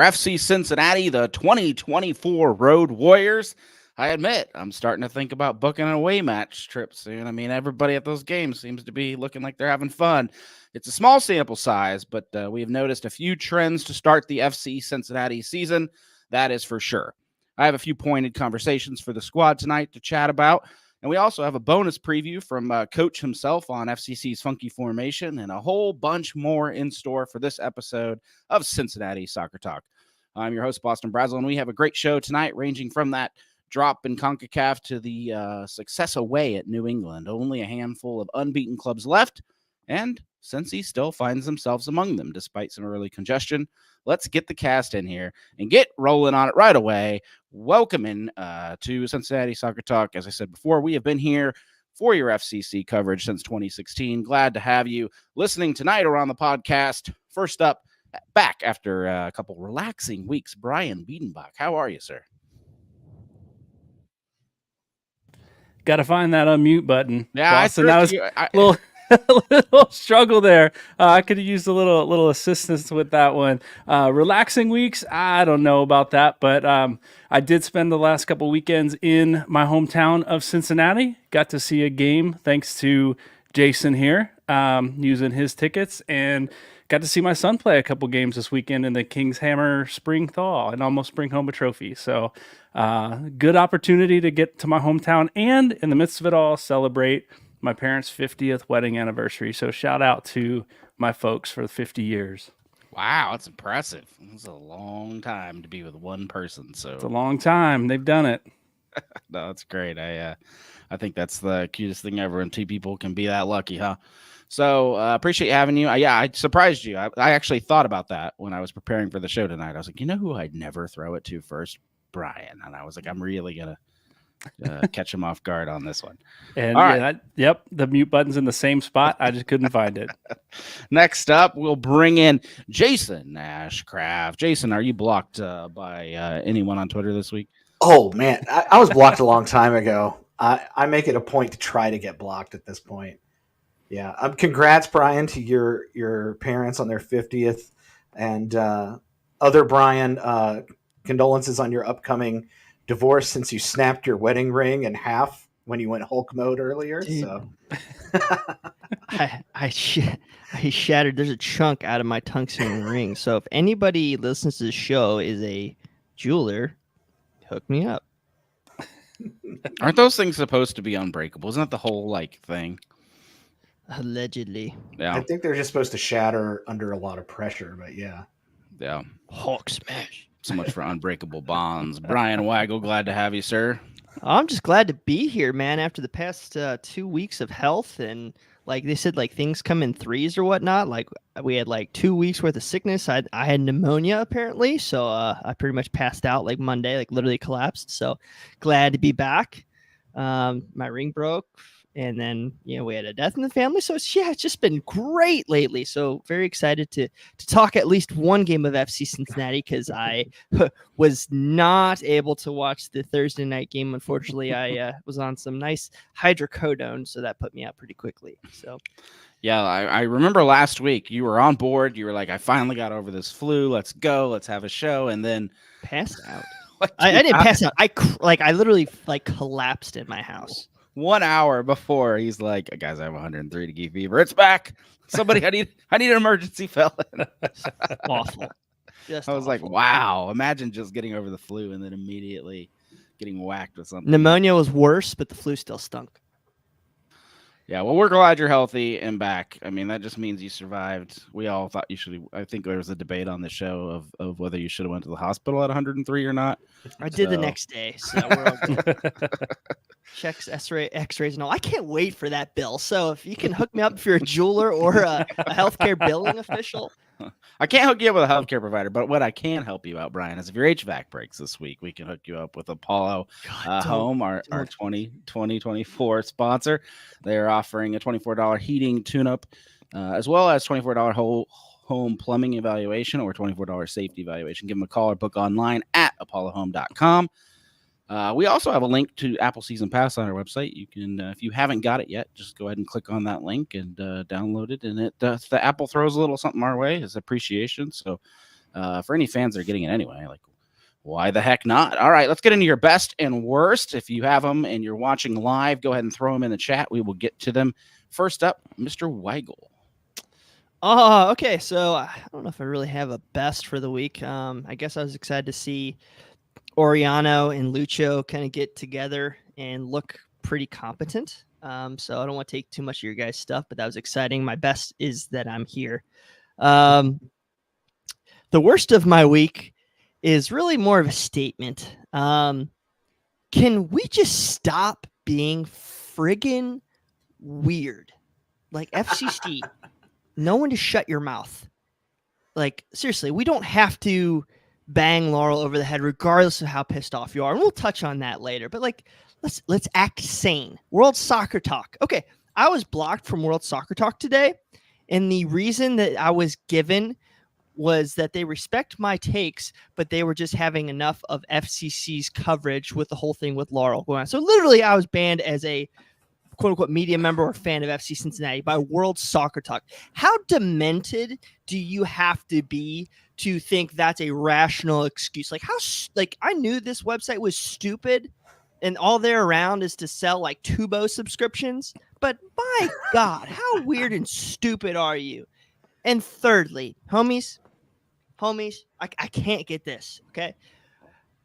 FC Cincinnati, the 2024 Road Warriors. I admit, I'm starting to think about booking an away match trip soon. I mean, everybody at those games seems to be looking like they're having fun. It's a small sample size, but we have noticed a few trends to start the FC Cincinnati season. That is for sure. I have a few pointed conversations for the squad tonight to chat about. And we also have a bonus preview from Coach himself on FCC's funky formation and a whole bunch more in store for this episode of Cincinnati Soccer Talk. I'm your host, Boston Brazel, and we have a great show tonight, ranging from that drop in Concacaf to the success away at New England. Only a handful of unbeaten clubs left, and Cincy still finds themselves among them despite some early congestion. Let's get the cast in here and get rolling on it right away. Welcome in to Cincinnati Soccer Talk. As I said before, we have been here for your FCC coverage since 2016. Glad to have you listening tonight or on the podcast. First up, back after a couple relaxing weeks, Brian Biedenbach. How are you, sir? Got to find that unmute button. Yeah, Boston, that was a little struggle there. I could have used a little assistance with that one. Relaxing weeks, I don't know about that, but I did spend the last couple weekends in my hometown of Cincinnati. Got to see a game thanks to Jason here using his tickets, and got to see my son play a couple games this weekend in the King's Hammer Spring Thaw and almost bring home a trophy. So good opportunity to get to my hometown and in the midst of it all celebrate my parents' 50th wedding anniversary. So shout out to my folks for 50 years. Wow, that's impressive. It's a long time to be with one person. So it's a long time. They've done it. No, that's great. I think that's the cutest thing ever, and two people can be that lucky, huh? So appreciate having you. I surprised you. I actually thought about that when I was preparing for the show tonight. I was like, you know who I'd never throw it to first? Brian. And I was like, I'm really going to catch him off guard on this one. And right. Yep, the mute button's in the same spot. I just couldn't find it. Next up, we'll bring in Jason Ashcraft. Jason, are you blocked by anyone on Twitter this week? Oh, man. I was blocked a long time ago. I make it a point to try to get blocked at this point. Yeah. Congrats, Brian, to your parents on their 50th. And other Brian, condolences on your upcoming divorce since you snapped your wedding ring in half when you went Hulk mode earlier. Dude. So I shattered. There's a chunk out of my tungsten ring. So if anybody listens to the show is a jeweler, hook me up. Aren't those things supposed to be unbreakable? Isn't that the whole thing? Allegedly. Yeah. I think they're just supposed to shatter under a lot of pressure, but yeah. Yeah. Hulk smash. So much for unbreakable bonds. Brian Waggle, glad to have you, sir. I'm just glad to be here, man. After the past 2 weeks of health, and like they said, things come in threes or whatnot. Like we had 2 weeks worth of sickness. I had pneumonia apparently, so I pretty much passed out Monday, literally collapsed. So glad to be back. My ring broke. And then, we had a death in the family. So, it's just been great lately. So, very excited to talk at least one game of FC Cincinnati because I was not able to watch the Thursday night game. Unfortunately, I was on some nice hydrocodone, so that put me out pretty quickly. So, yeah, I remember last week you were on board. You were like, I finally got over this flu. Let's go. Let's have a show. And then passed out. I didn't pass out. I literally collapsed in my house. 1 hour before he's like, guys, I have 103 degree fever. It's back. Somebody, I need an emergency fill in. Awful. I was like, wow. Imagine just getting over the flu and then immediately getting whacked with something. Pneumonia was worse, but the flu still stunk. Yeah, well, we're glad you're healthy and back. I mean, that just means you survived. We all thought you should. I think there was a debate on the show of whether you should have went to the hospital at 103 or not. I did the next day, so we're all good. Checks, X-rays, and all. I can't wait for that bill. So if you can hook me up if you're a jeweler or a healthcare billing official. I can't hook you up with a healthcare provider, but what I can help you out, Brian, is if your HVAC breaks this week, we can hook you up with Apollo Home, our 2024 sponsor. They are offering a $24 heating tune-up, as well as $24 whole home plumbing evaluation or $24 safety evaluation. Give them a call or book online at apollohome.com. We also have a link to Apple Season Pass on our website. You can, if you haven't got it yet, just go ahead and click on that link and download it. And the Apple throws a little something our way as appreciation. So for any fans that are getting it anyway. Like, why the heck not? All right, let's get into your best and worst. If you have them and you're watching live, go ahead and throw them in the chat. We will get to them. First up, Mr. Weigel. Oh, okay. So I don't know if I really have a best for the week. I guess I was excited to see Oriano and Lucho kind of get together and look pretty competent. So I don't want to take too much of your guys' stuff, but that was exciting. My best is that I'm here. The worst of my week is really more of a statement. Can we just stop being friggin' weird? Like FCC, no one to shut your mouth. Like, seriously, we don't have to bang Laurel over the head regardless of how pissed off you are. And we'll touch on that later. But like, let's act sane. World Soccer Talk. Okay, I was blocked from World Soccer Talk today. And the reason that I was given was that they respect my takes, but they were just having enough of FCC's coverage with the whole thing with Laurel going on. So literally I was banned as a quote unquote media member or fan of FC Cincinnati by World Soccer Talk. How demented do you have to be to think that's a rational excuse? Like I knew this website was stupid and all they're around is to sell like Kubo subscriptions, but my God, how weird and stupid are you? And thirdly, homies, I can't get this, okay?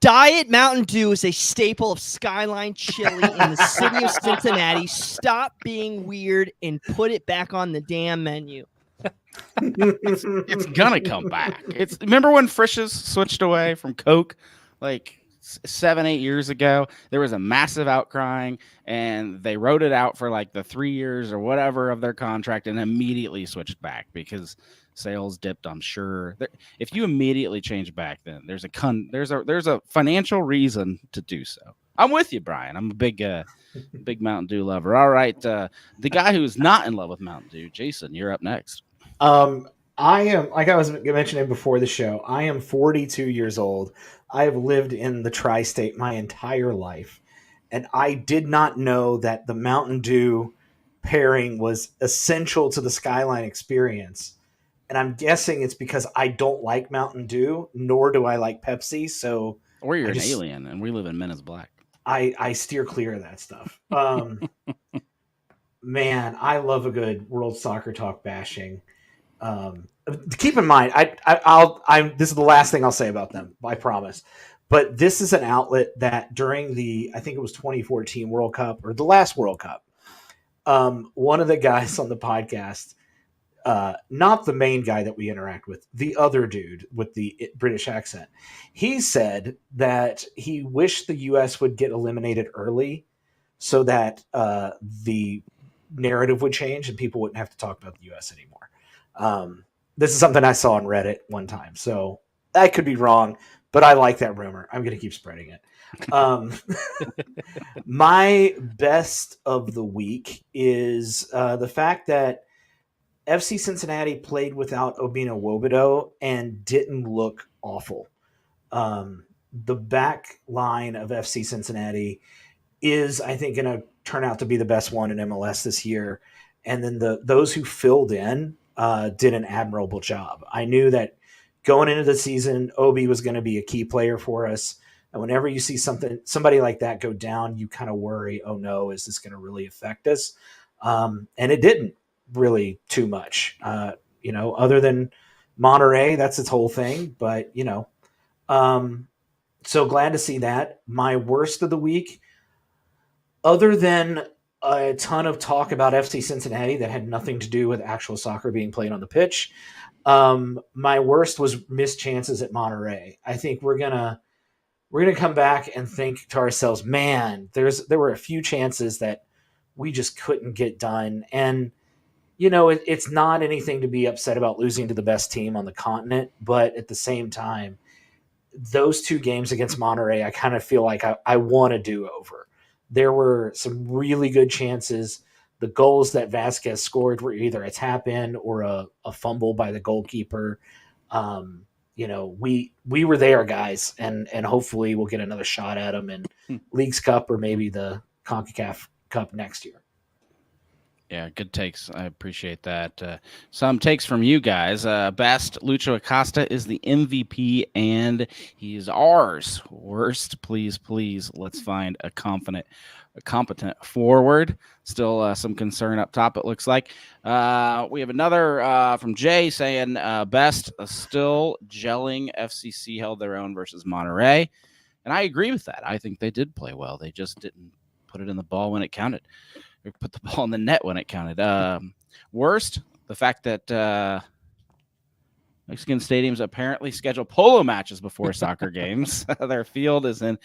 Diet Mountain Dew is a staple of Skyline Chili in the city of Cincinnati. Stop being weird and put it back on the damn menu. It's gonna come back. Remember when Frisch's switched away from Coke like 7-8 years ago? There was a massive outcrying, and they wrote it out for like the 3 years or whatever of their contract, and immediately switched back because sales dipped. I'm sure if you immediately change back, then there's a financial reason to do so. I'm with you, Brian. I'm a big Mountain Dew lover. All right, the guy who's not in love with Mountain Dew, Jason, you're up next. I am, like I was mentioning before the show, I am 42 years old. I have lived in the tri-state my entire life, and I did not know that the Mountain Dew pairing was essential to the Skyline experience. And I'm guessing it's because I don't like Mountain Dew, nor do I like Pepsi. So, or you're an alien, and we live in Men is Black. I steer clear of that stuff. Man, I love a good World Soccer Talk bashing. Keep in mind, this is the last thing I'll say about them, I promise. But this is an outlet that during I think it was 2014 World Cup or the last World Cup, one of the guys on the podcast, not the main guy that we interact with, the other dude with the British accent, he said that he wished the U.S. would get eliminated early so that the narrative would change and people wouldn't have to talk about the U.S. anymore. This is something I saw on Reddit one time, so I could be wrong, but I like that rumor. I'm going to keep spreading it. My best of the week is the fact that FC Cincinnati played without Obina Wobodo and didn't look awful. The back line of FC Cincinnati is, I think, going to turn out to be the best one in MLS this year. And then those who filled in did an admirable job. I knew that going into the season, Obi was going to be a key player for us. And whenever you see somebody like that go down, you kind of worry, oh no, is this going to really affect us? And it didn't really too much, other than Monterrey, that's its whole thing. But, so glad to see that. My worst of the week, other than a ton of talk about FC Cincinnati that had nothing to do with actual soccer being played on the pitch, my worst was missed chances at Monterrey. I think we're gonna come back and think to ourselves, man, there were a few chances that we just couldn't get done. And it's not anything to be upset about losing to the best team on the continent, but at the same time, those two games against Monterrey, I kind of feel like I want to do over. There were some really good chances. The goals that Vazquez scored were either a tap in or a fumble by the goalkeeper. We were there, guys, and hopefully we'll get another shot at them in Leagues Cup or maybe the CONCACAF Cup next year. Yeah, good takes. I appreciate that. Some takes from you guys. Best, Lucho Acosta is the MVP, and he's ours. Worst, please, let's find a competent forward. Still some concern up top, it looks like. We have another from Jay saying best, still gelling. FCC held their own versus Monterrey. And I agree with that. I think they did play well. They just didn't put it in the ball when it counted. Or put the ball in the net when it counted. Worst, the fact that Mexican stadiums apparently schedule polo matches before soccer games. Their field is in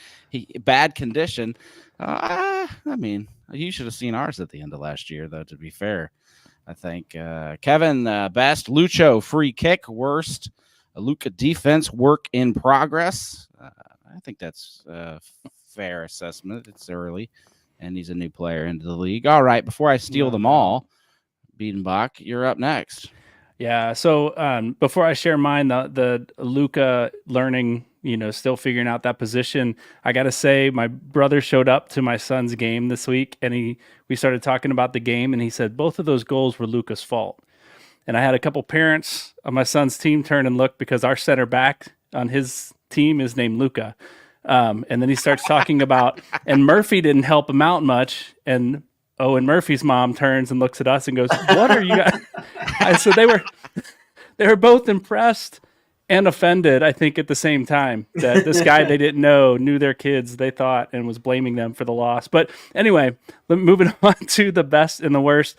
bad condition. I mean, you should have seen ours at the end of last year, though, to be fair. I think Kevin, best, Lucho, free kick. Worst, Luca, defense, work in progress. I think that's a fair assessment. It's early, and he's a new player into the league. All right, before I steal them all, Biedenbach, you're up next. Yeah. So before I share mine, the Luca learning, still figuring out that position, I got to say my brother showed up to my son's game this week, and we started talking about the game, and he said both of those goals were Luca's fault. And I had a couple parents on my son's team turn and look because our center back on his team is named Luca. And then he starts talking about, and Murphy didn't help him out much. And Owen Murphy's mom turns and looks at us and goes, "What are you guys?" And so they were both impressed and offended, I think, at the same time, that this guy they didn't know knew their kids, they thought, and was blaming them for the loss. But anyway, moving on to the best and the worst.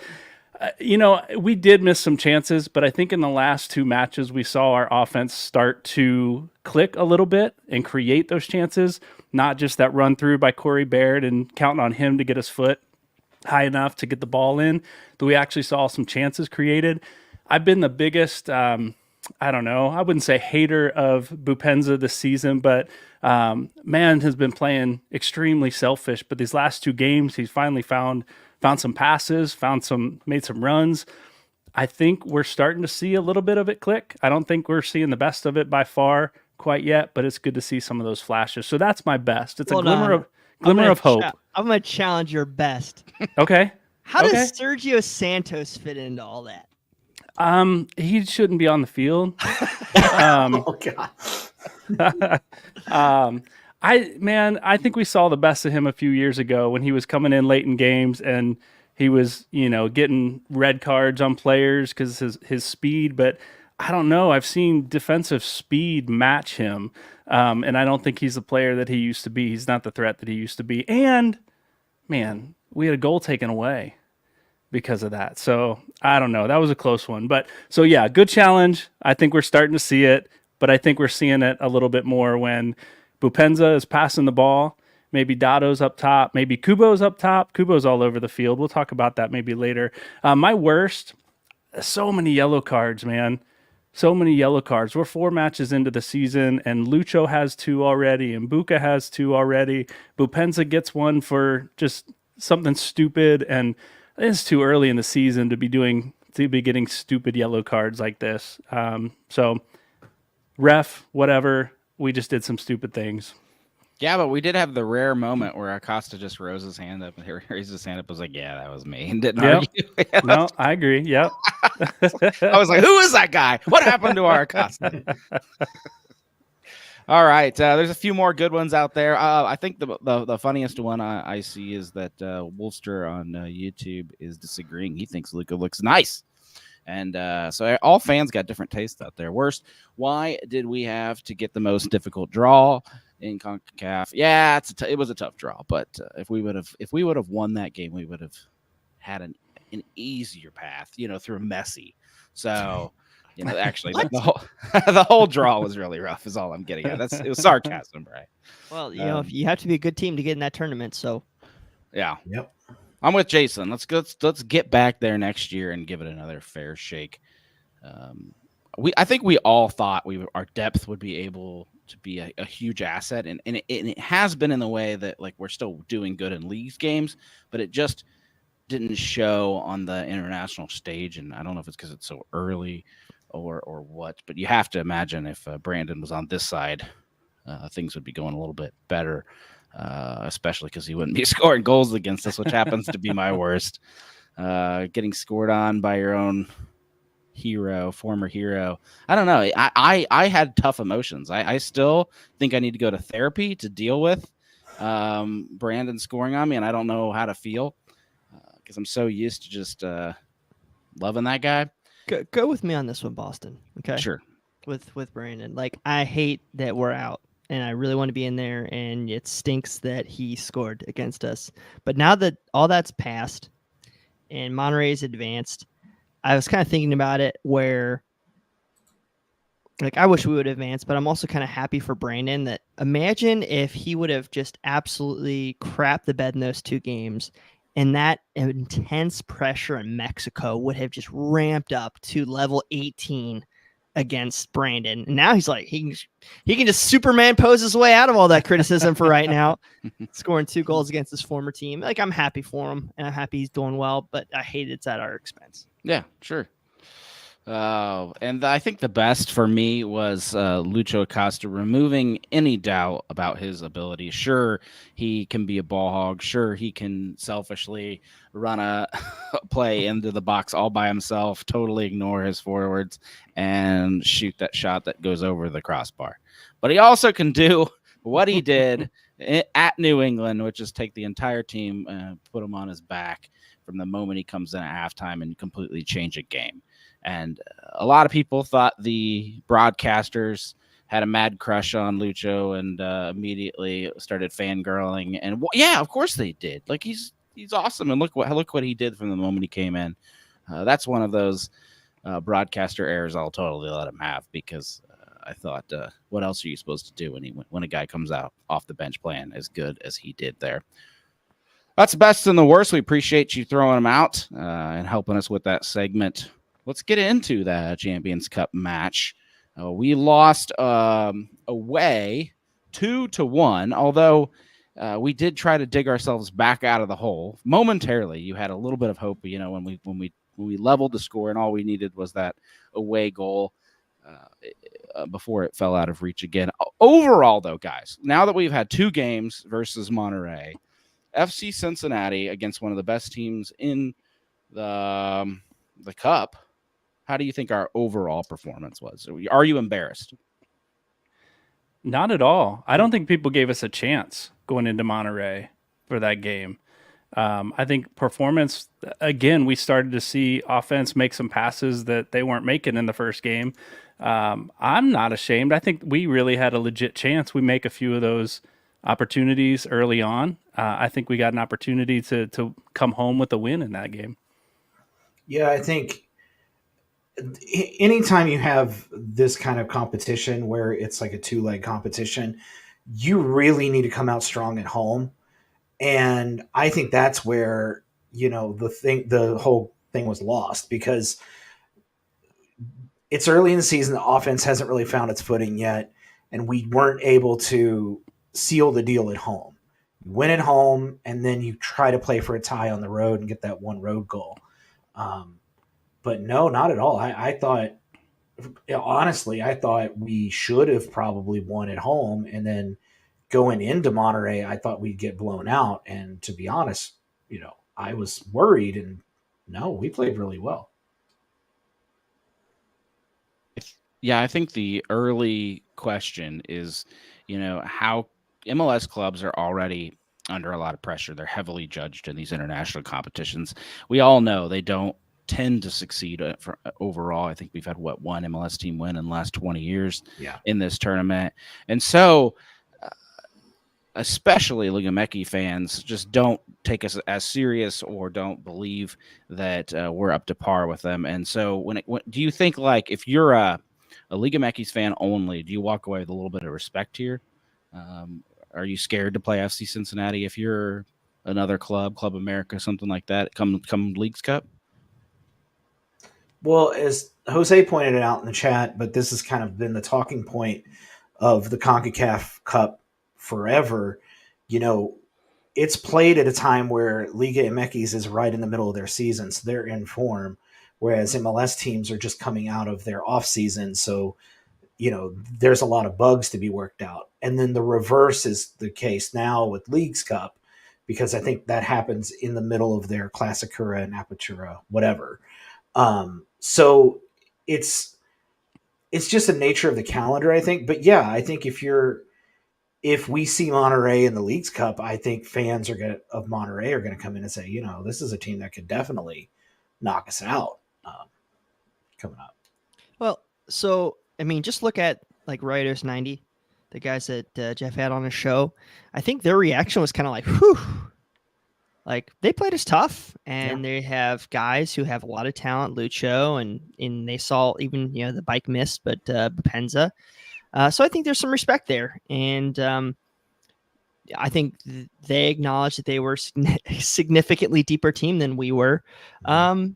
We did miss some chances, but I think in the last two matches, we saw our offense start to click a little bit and create those chances, not just that run through by Corey Baird and counting on him to get his foot high enough to get the ball in, but we actually saw some chances created. I've been the biggest, I wouldn't say hater of Bupenza this season, but man has been playing extremely selfish. But these last two games, he's finally found some passes, made some runs. I think we're starting to see a little bit of it click. I don't think we're seeing the best of it by far quite yet, but it's good to see some of those flashes. So that's my best. It's a glimmer of hope. I'm going to challenge your best. Okay. How does Sergio Santos fit into all that? He shouldn't be on the field. Oh God. I think we saw the best of him a few years ago when he was coming in late in games and he was, getting red cards on players because his speed. But I don't know. I've seen defensive speed match him, and I don't think he's the player that he used to be. He's not the threat that he used to be. And man, we had a goal taken away because of that. So I don't know. That was a close one. But so yeah, good challenge. I think we're starting to see it, but I think we're seeing it a little bit more when Bupenza is passing the ball. Maybe Dado's up top. Maybe Kubo's up top. Kubo's all over the field. We'll talk about that maybe later. My worst, so many yellow cards, man. So many yellow cards. We're 4 matches into the season, and Lucho has 2 already, and Buka has 2 already. Bupenza gets one for just something stupid, and it's too early in the season to be getting stupid yellow cards like this. So, ref, whatever. We just did some stupid things. Yeah, but we did have the rare moment where Acosta just rose his hand up and he raised his hand up. Was like, yeah, that was me. And didn't argue. No, I agree. Yep. I was like, who is that guy? What happened to our Acosta? All right. There's a few more good ones out there. I think the funniest one I see is that Wolfster on YouTube is disagreeing. He thinks Luka looks nice. And so all fans got different tastes out there. Worst, why did we have to get the most difficult draw in Concacaf? Yeah, it was a tough draw, but if we would have won that game, we would have had an easier path, through Messi. So, actually, the whole draw was really rough. Is all I'm getting at. It was sarcasm, right? Well, if you have to be a good team to get in that tournament, so yeah. Yep. I'm with Jason. Let's get back there next year and give it another fair shake. I think we all thought our depth would be able to be a huge asset, and it has been in the way that like we're still doing good in leagues games, but it just didn't show on the international stage. And I don't know if it's because it's so early or what, but you have to imagine if Brandon was on this side, things would be going a little bit better. Especially because he wouldn't be scoring goals against us, which happens to be my worst. getting scored on by your own former hero. I don't know. I had tough emotions. I still think I need to go to therapy to deal with Brandon scoring on me, and I don't know how to feel because I'm so used to just loving that guy. Go with me on this one, Boston. Okay. Sure. With Brandon. Like, I hate that we're out, and I really want to be in there, and it stinks that he scored against us. But now that all that's passed and Monterrey's advanced, I was kind of thinking about it where, like, I wish we would advance, but I'm also kind of happy for Brandon that imagine if he would have just absolutely crapped the bed in those 2 games, and that intense pressure in Mexico would have just ramped up to level 18 against Brandon. And now he's like, he can just Superman pose his way out of all that criticism for right now, scoring 2 goals against his former team. Like, I'm happy for him, and I'm happy he's doing well, but I hate it's at our expense. Yeah, sure. And I think the best for me was Lucho Acosta removing any doubt about his ability. Sure, he can be a ball hog. Sure, he can selfishly run a play into the box all by himself, totally ignore his forwards, and shoot that shot that goes over the crossbar. But he also can do what he did at New England, which is take the entire team, put him on his back from the moment he comes in at halftime and completely change a game. And a lot of people thought the broadcasters had a mad crush on Lucho and immediately started fangirling. And yeah, of course they did. Like, he's awesome. And look what he did from the moment he came in. That's one of those broadcaster errors I'll totally let him have, because I thought, what else are you supposed to do when a guy comes out off the bench playing as good as he did there? That's the best and the worst. We appreciate you throwing them out and helping us with that segment. Let's get into that Champions Cup match. We lost away 2-1, although we did try to dig ourselves back out of the hole momentarily. You had a little bit of hope, when we leveled the score, and all we needed was that away goal before it fell out of reach again. Overall, though, guys, now that we've had 2 games versus Monterrey, FC Cincinnati against one of the best teams in the cup, how do you think our overall performance was? Are you embarrassed? Not at all. I don't think people gave us a chance going into Monterrey for that game. I think performance, again, we started to see offense make some passes that they weren't making in the first game. I'm not ashamed. I think we really had a legit chance. We make a few of those opportunities early on. I think we got an opportunity to come home with a win in that game. Yeah, I think anytime you have this kind of competition where it's like a 2-leg competition, you really need to come out strong at home. And I think that's where, the whole thing was lost, because it's early in the season. The offense hasn't really found its footing yet, and we weren't able to seal the deal at home. You win at home, and then you try to play for a tie on the road and get that 1 road goal. But no, not at all. I thought, honestly, we should have probably won at home, and then going into Monterrey, I thought we'd get blown out. And to be honest, I was worried, and no, we played really well. Yeah, I think the early question is, how MLS clubs are already under a lot of pressure. They're heavily judged in these international competitions. We all know they don't tend to succeed overall. I think we've had one MLS team win in the last 20 years in this tournament. And so especially Liga MX fans just don't take us as serious or don't believe that we're up to par with them. And so do you think, like, if you're a Liga MX fan only, do you walk away with a little bit of respect here? Are you scared to play FC Cincinnati if you're another Club America, something like that, come Leagues Cup? Well, as Jose pointed it out in the chat, but this has kind of been the talking point of the Concacaf Cup forever. It's played at a time where Liga MX is right in the middle of their season, so they're in form, whereas MLS teams are just coming out of their off season. So, there's a lot of bugs to be worked out. And then the reverse is the case now with Leagues Cup, because I think that happens in the middle of their Classicura and Apertura, whatever. So it's just the nature of the calendar, I think. But yeah, I think if we see Monterrey in the Leagues Cup, I think fans of Monterrey are going to come in and say, this is a team that could definitely knock us out coming up. Well, so I mean, just look at like Raiders 90, the guys that Jeff had on his show. I think their reaction was kind of like, whew. Like they played us tough, and they have guys who have a lot of talent, Lucho, and they saw even the bike missed, but Bepenza. So I think there's some respect there, and I think they acknowledged that they were a significantly deeper team than we were. But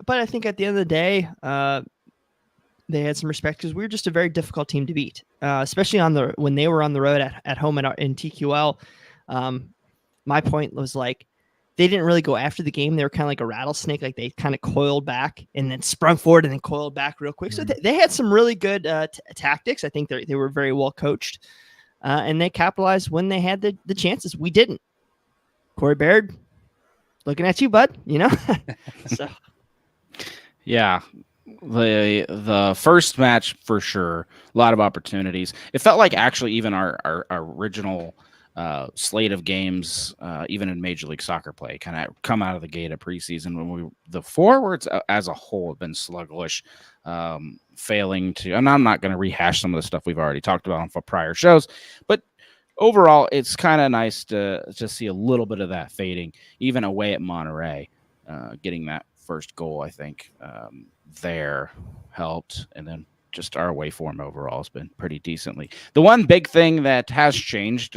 I think at the end of the day, they had some respect because we were just a very difficult team to beat, especially when they were on the road at home in TQL. My point was like they didn't really go after the game. They were kind of like a rattlesnake. Like they kind of coiled back and then sprung forward and then coiled back real quick. So they had some really good tactics. I think they were very well coached, and they capitalized when they had the chances. We didn't. Corey Baird, looking at you, bud. So yeah. The first match for sure, a lot of opportunities. It felt like actually even our original slate of games, even in Major League Soccer play, kind of come out of the gate at preseason when the forwards as a whole have been sluggish, failing to. And I'm not going to rehash some of the stuff we've already talked about on prior shows, but overall, it's kind of nice to see a little bit of that fading, even away at Monterrey, getting that first goal. I think there helped, and then just our away form overall has been pretty decently. The one big thing that has changed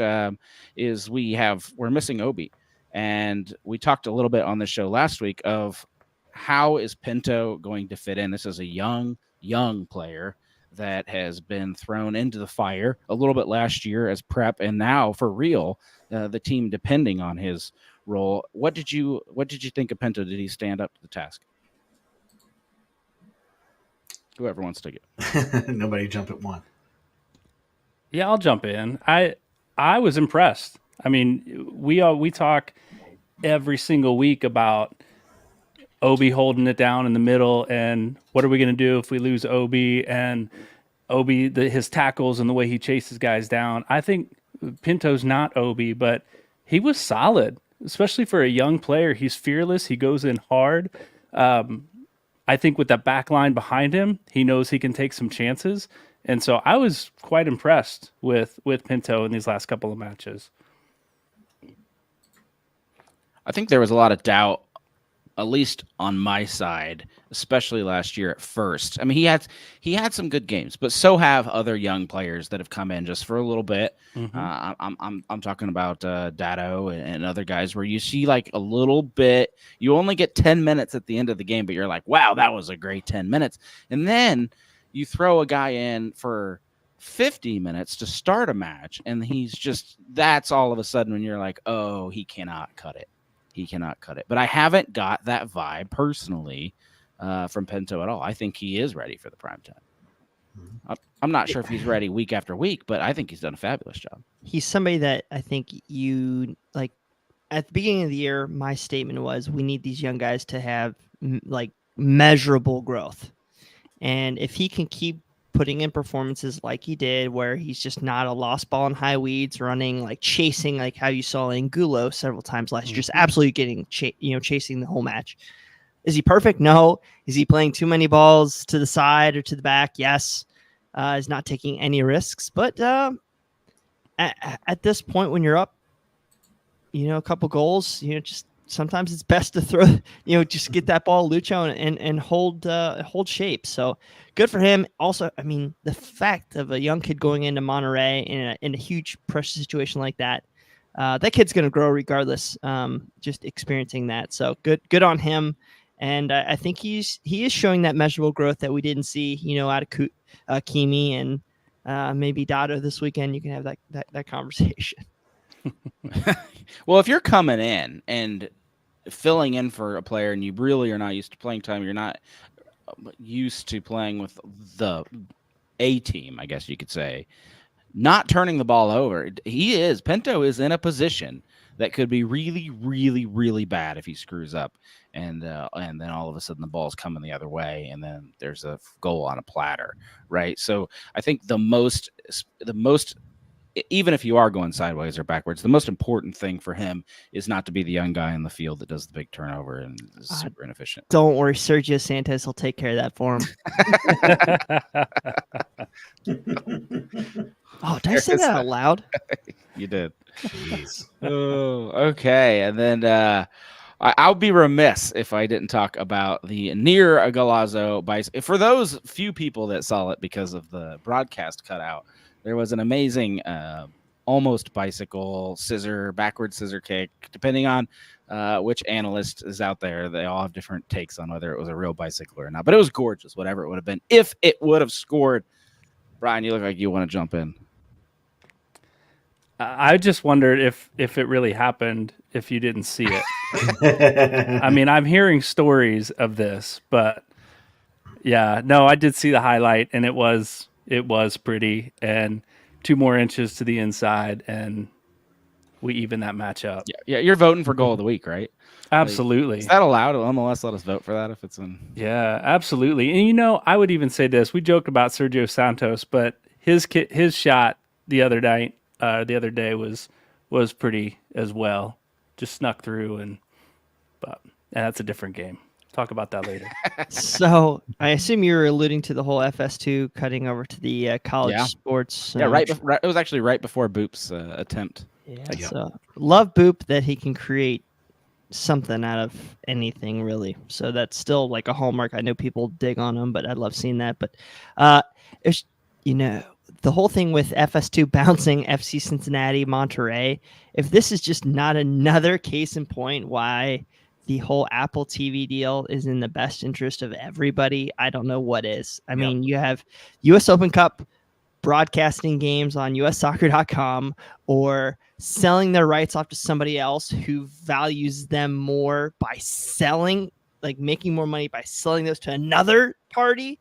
is we're missing Obi, and we talked a little bit on the show last week of how is Pinto going to fit in. This is a young player that has been thrown into the fire a little bit last year as prep, and now for real, the team depending on his role. What did you think of Pinto? Did he stand up to the task? Whoever wants to get. Nobody jump at one. Yeah, I'll jump in. I was impressed. I mean, we talk every single week about Obi holding it down in the middle, and what are we going to do if we lose Obi and his tackles and the way he chases guys down. I think Pinto's not Obi, but he was solid, especially for a young player. He's fearless. He goes in hard. I think with that back line behind him, he knows he can take some chances. And so I was quite impressed with Pinto in these last couple of matches. I think there was a lot of doubt, at least on my side, especially last year at first. I mean, he had some good games, but so have other young players that have come in just for a little bit. Mm-hmm. I'm talking about Dado and other guys where you see like a little bit. You only get 10 minutes at the end of the game, but you're like, wow, that was a great 10 minutes. And then you throw a guy in for 50 minutes to start a match, and that's all of a sudden when you're like, oh, he cannot cut it. He cannot cut it. But I haven't got that vibe personally from Pinto at all. I think he is ready for the prime time. I'm not sure if he's ready week after week, but I think he's done a fabulous job. He's somebody that I think you like. At the beginning of the year, my statement was we need these young guys to have like measurable growth. And if he can keep putting in performances like he did, where he's just not a lost ball in high weeds running, like chasing, like how you saw in Gulo several times last year, just absolutely getting, chasing the whole match. Is he perfect? No. Is he playing too many balls to the side or to the back? Yes. He's not taking any risks, but at this point, when you're up, a couple goals, just sometimes it's best to throw, just get that ball, Lucho, and hold shape. So good for him. Also, I mean, the fact of a young kid going into Monterrey in a huge pressure situation like that, that kid's going to grow regardless. Just experiencing that. So good on him. And I think he is showing that measurable growth that we didn't see, out of Kimi and maybe Dado this weekend. You can have that conversation. Well, if you're coming in and filling in for a player and you really are not used to playing time, you're not used to playing with the A team, I guess you could say, not turning the ball over. Pinto is in a position that could be really, really, really bad if he screws up, and then all of a sudden the ball's coming the other way, and then there's a goal on a platter, right? So I think the most, even if you are going sideways or backwards, the most important thing for him is not to be the young guy in the field that does the big turnover and is super inefficient. Don't worry, Sergio Santos will take care of that for him. Oh, did I say that out loud? You did. Jeez. Oh, okay. And then I'll be remiss if I didn't talk about the near Galazzo bicycle. For those few people that saw it because of the broadcast cutout, there was an amazing almost bicycle backward scissor kick, depending on which analyst is out there. They all have different takes on whether it was a real bicycle or not, but it was gorgeous, whatever it would have been. If it would have scored. Brian, you look like you want to jump in. I just wondered if it really happened, if you didn't see it. I mean, I'm hearing stories of this, but yeah, no, I did see the highlight, and it was pretty, and 2 more inches to the inside, and we even that match up. Yeah, you're voting for goal of the week, right? Absolutely. Is that allowed? Will MLS let us vote for that if it's in? Yeah, absolutely. And I would even say this. We joked about Sergio Santos, but his shot the other day was pretty as well. Just snuck through, but that's a different game. Talk about that later. So I assume you're alluding to the whole FS2 cutting over to the college sports. Yeah, it was actually right before Boop's attempt. Yeah, so love Boop that he can create something out of anything, really. So that's still like a hallmark. I know people dig on him, but I love seeing that. But it's the whole thing with FS2 bouncing FC Cincinnati, Monterrey. If this is just not another case in point why the whole Apple TV deal is in the best interest of everybody, I don't know what is. I mean, you have U.S. Open Cup broadcasting games on ussoccer.com or selling their rights off to somebody else who values them more by making more money by selling those to another party.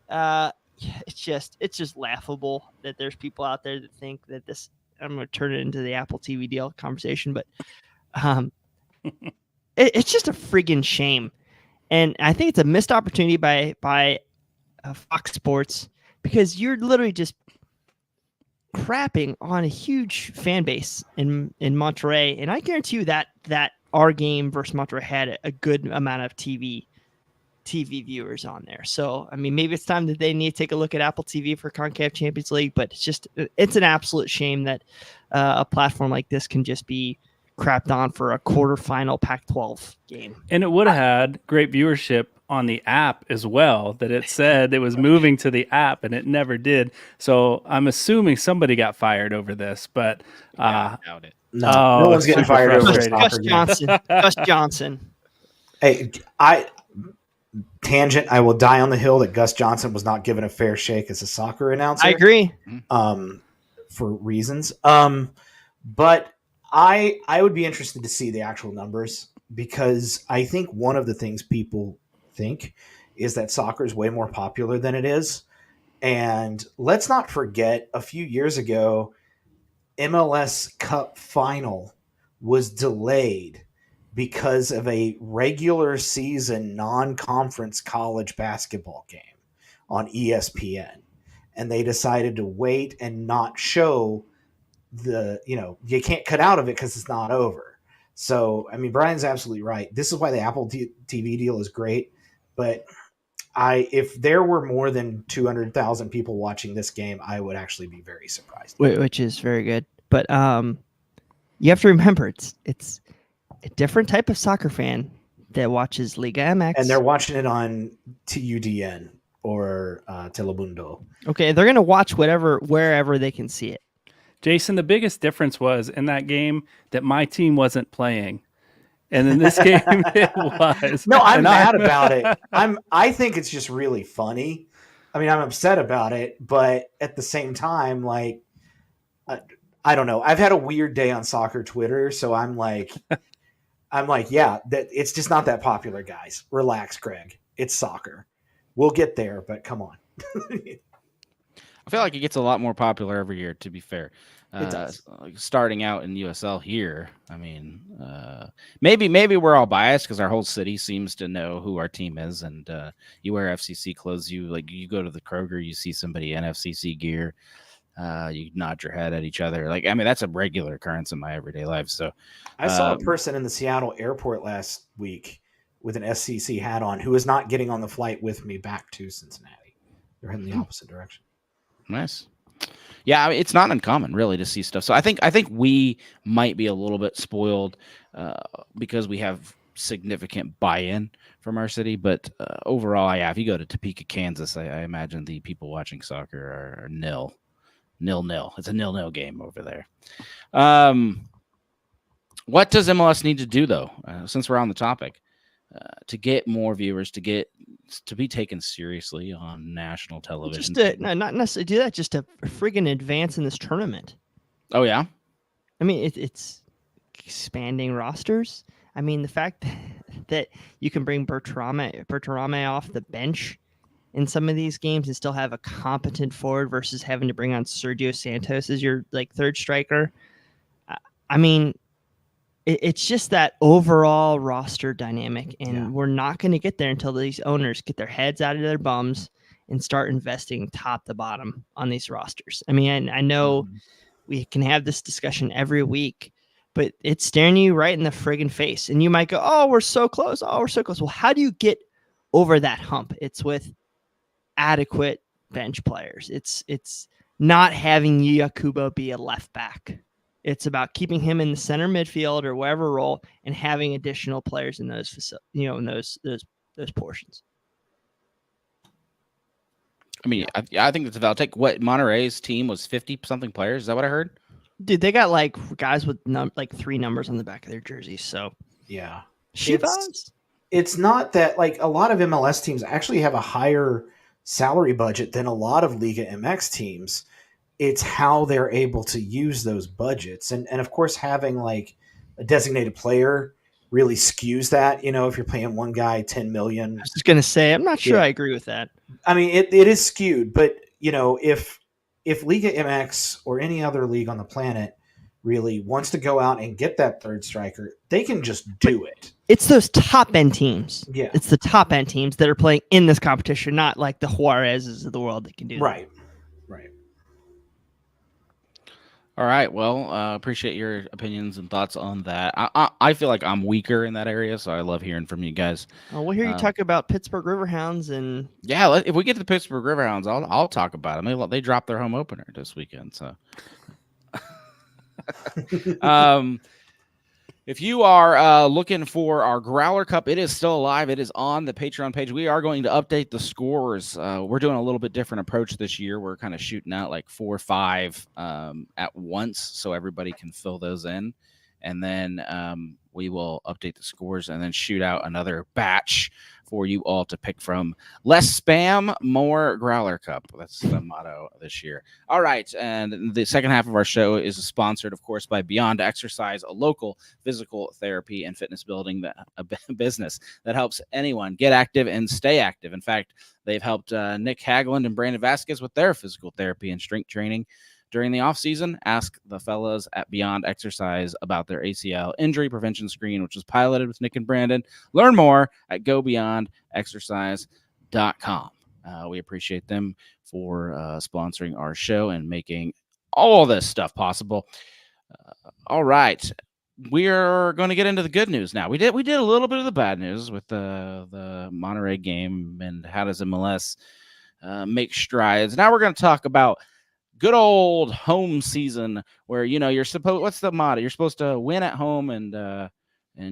It's just laughable that there's people out there that think that this. I'm going to turn it into the Apple TV deal conversation, but it's just a friggin' shame, and I think it's a missed opportunity by Fox Sports, because you're literally just crapping on a huge fan base in Monterrey, and I guarantee you that our game versus Monterrey had a good amount of TV viewers on there. So, I mean, maybe it's time that they need to take a look at Apple TV for Concacaf Champions League, but it's an absolute shame that a platform like this can just be crapped on for a quarterfinal Pac-12 game. And it would have had great viewership on the app as well, that it said it was moving to the app, and it never did. So I'm assuming somebody got fired over this, but I doubt it. No one's getting fired over this. Gus Johnson. Hey, tangent. I will die on the hill that Gus Johnson was not given a fair shake as a soccer announcer. I agree. For reasons. But I would be interested to see the actual numbers, because I think one of the things people think is that soccer is way more popular than it is. And let's not forget, a few years ago, MLS Cup final was delayed because of a regular season non-conference college basketball game on ESPN. And they decided to wait and not show you can't cut out of it because it's not over. So, I mean, Brian's absolutely right. This is why the Apple TV deal is great. But if there were more than 200,000 people watching this game, I would actually be very surprised. Which is very good. But you have to remember, it's a different type of soccer fan that watches Liga MX. And they're watching it on TUDN or Telemundo. Okay, they're going to watch wherever they can see it. Jason, the biggest difference was in that game that my team wasn't playing. And in this game, it was. No, I'm mad about it. I think it's just really funny. I mean, I'm upset about it, but at the same time, like, I don't know. I've had a weird day on soccer Twitter, so I'm like, yeah, it's just not that popular, guys. Relax, Greg. It's soccer. We'll get there, but come on. I feel like it gets a lot more popular every year, to be fair. It does. Starting out in USL here. I mean, maybe we're all biased because our whole city seems to know who our team is, and you wear FCC clothes. You go to the Kroger, you see somebody in FCC gear, you nod your head at each other. Like, I mean, that's a regular occurrence in my everyday life. So I saw a person in the Seattle airport last week with an SCC hat on who is not getting on the flight with me back to Cincinnati. They're heading the opposite direction. Nice. Yeah, I mean, it's not uncommon really to see stuff. So I think we might be a little bit spoiled because we have significant buy-in from our city. But overall, if you go to Topeka, Kansas, I imagine the people watching soccer are nil. It's a 0-0 game over there. What does MLS need to do though, since we're on the topic, to get more viewers, to be taken seriously on national television? Not necessarily do that, just to friggin' advance in this tournament. Oh yeah, I mean it's expanding rosters. I mean the fact that you can bring Berterame off the bench in some of these games and still have a competent forward versus having to bring on Sergio Santos as your third striker. I mean, it's just that overall roster dynamic, and we're not going to get there until these owners get their heads out of their bums and start investing top to bottom on these rosters. I mean, I know we can have this discussion every week, but it's staring you right in the friggin' face. And you might go, oh, we're so close. Oh, we're so close. Well, how do you get over that hump? It's with adequate bench players. It's not having Kubo be a left back. It's about keeping him in the center midfield or wherever role and having additional players in those in those portions. I mean, I think that's a valid take. What, Monterrey's team was 50-something players? Is that what I heard? Dude, they got guys with 3 numbers on the back of their jerseys. So yeah, it's not that a lot of MLS teams actually have a higher salary budget than a lot of Liga MX teams. It's how they're able to use those budgets. And of course, having a designated player really skews that, if you're paying one guy $10 million. I was just going to say, I'm not sure I agree with that. I mean, it is skewed, but if Liga MX or any other league on the planet really wants to go out and get that third striker, they can just do it. It's those top end teams. Yeah. It's the top end teams that are playing in this competition, not like the Juarez's of the world that can do that. Right. All right. Well, appreciate your opinions and thoughts on that. I feel like I'm weaker in that area, so I love hearing from you guys. We'll hear you talk about Pittsburgh Riverhounds and if we get to the Pittsburgh Riverhounds, I'll talk about them. They dropped their home opener this weekend, so. If you are looking for our Growler Cup, it is still alive. It is on the Patreon page. We are going to update the scores. We're doing a little bit different approach this year. We're kind of shooting out 4 or 5 at once so everybody can fill those in. And then we will update the scores and then shoot out another batch for you all to pick from. Less spam, more Growler Cup. That's the motto this year. All right. And the second half of our show is sponsored, of course, by Beyond Exercise, a local physical therapy and fitness building business that helps anyone get active and stay active. In fact, they've helped Nick Hagland and Brandon Vazquez with their physical therapy and strength training. During the offseason, ask the fellas at Beyond Exercise about their ACL injury prevention screen, which was piloted with Nick and Brandon. Learn more at gobeyondexercise.com. We appreciate them for sponsoring our show and making all this stuff possible. All right. We're going to get into the good news now. We did a little bit of the bad news with the Monterrey game and how does MLS make strides. Now we're going to talk about good old home season where, you're supposed, what's the motto? You're supposed to win at home and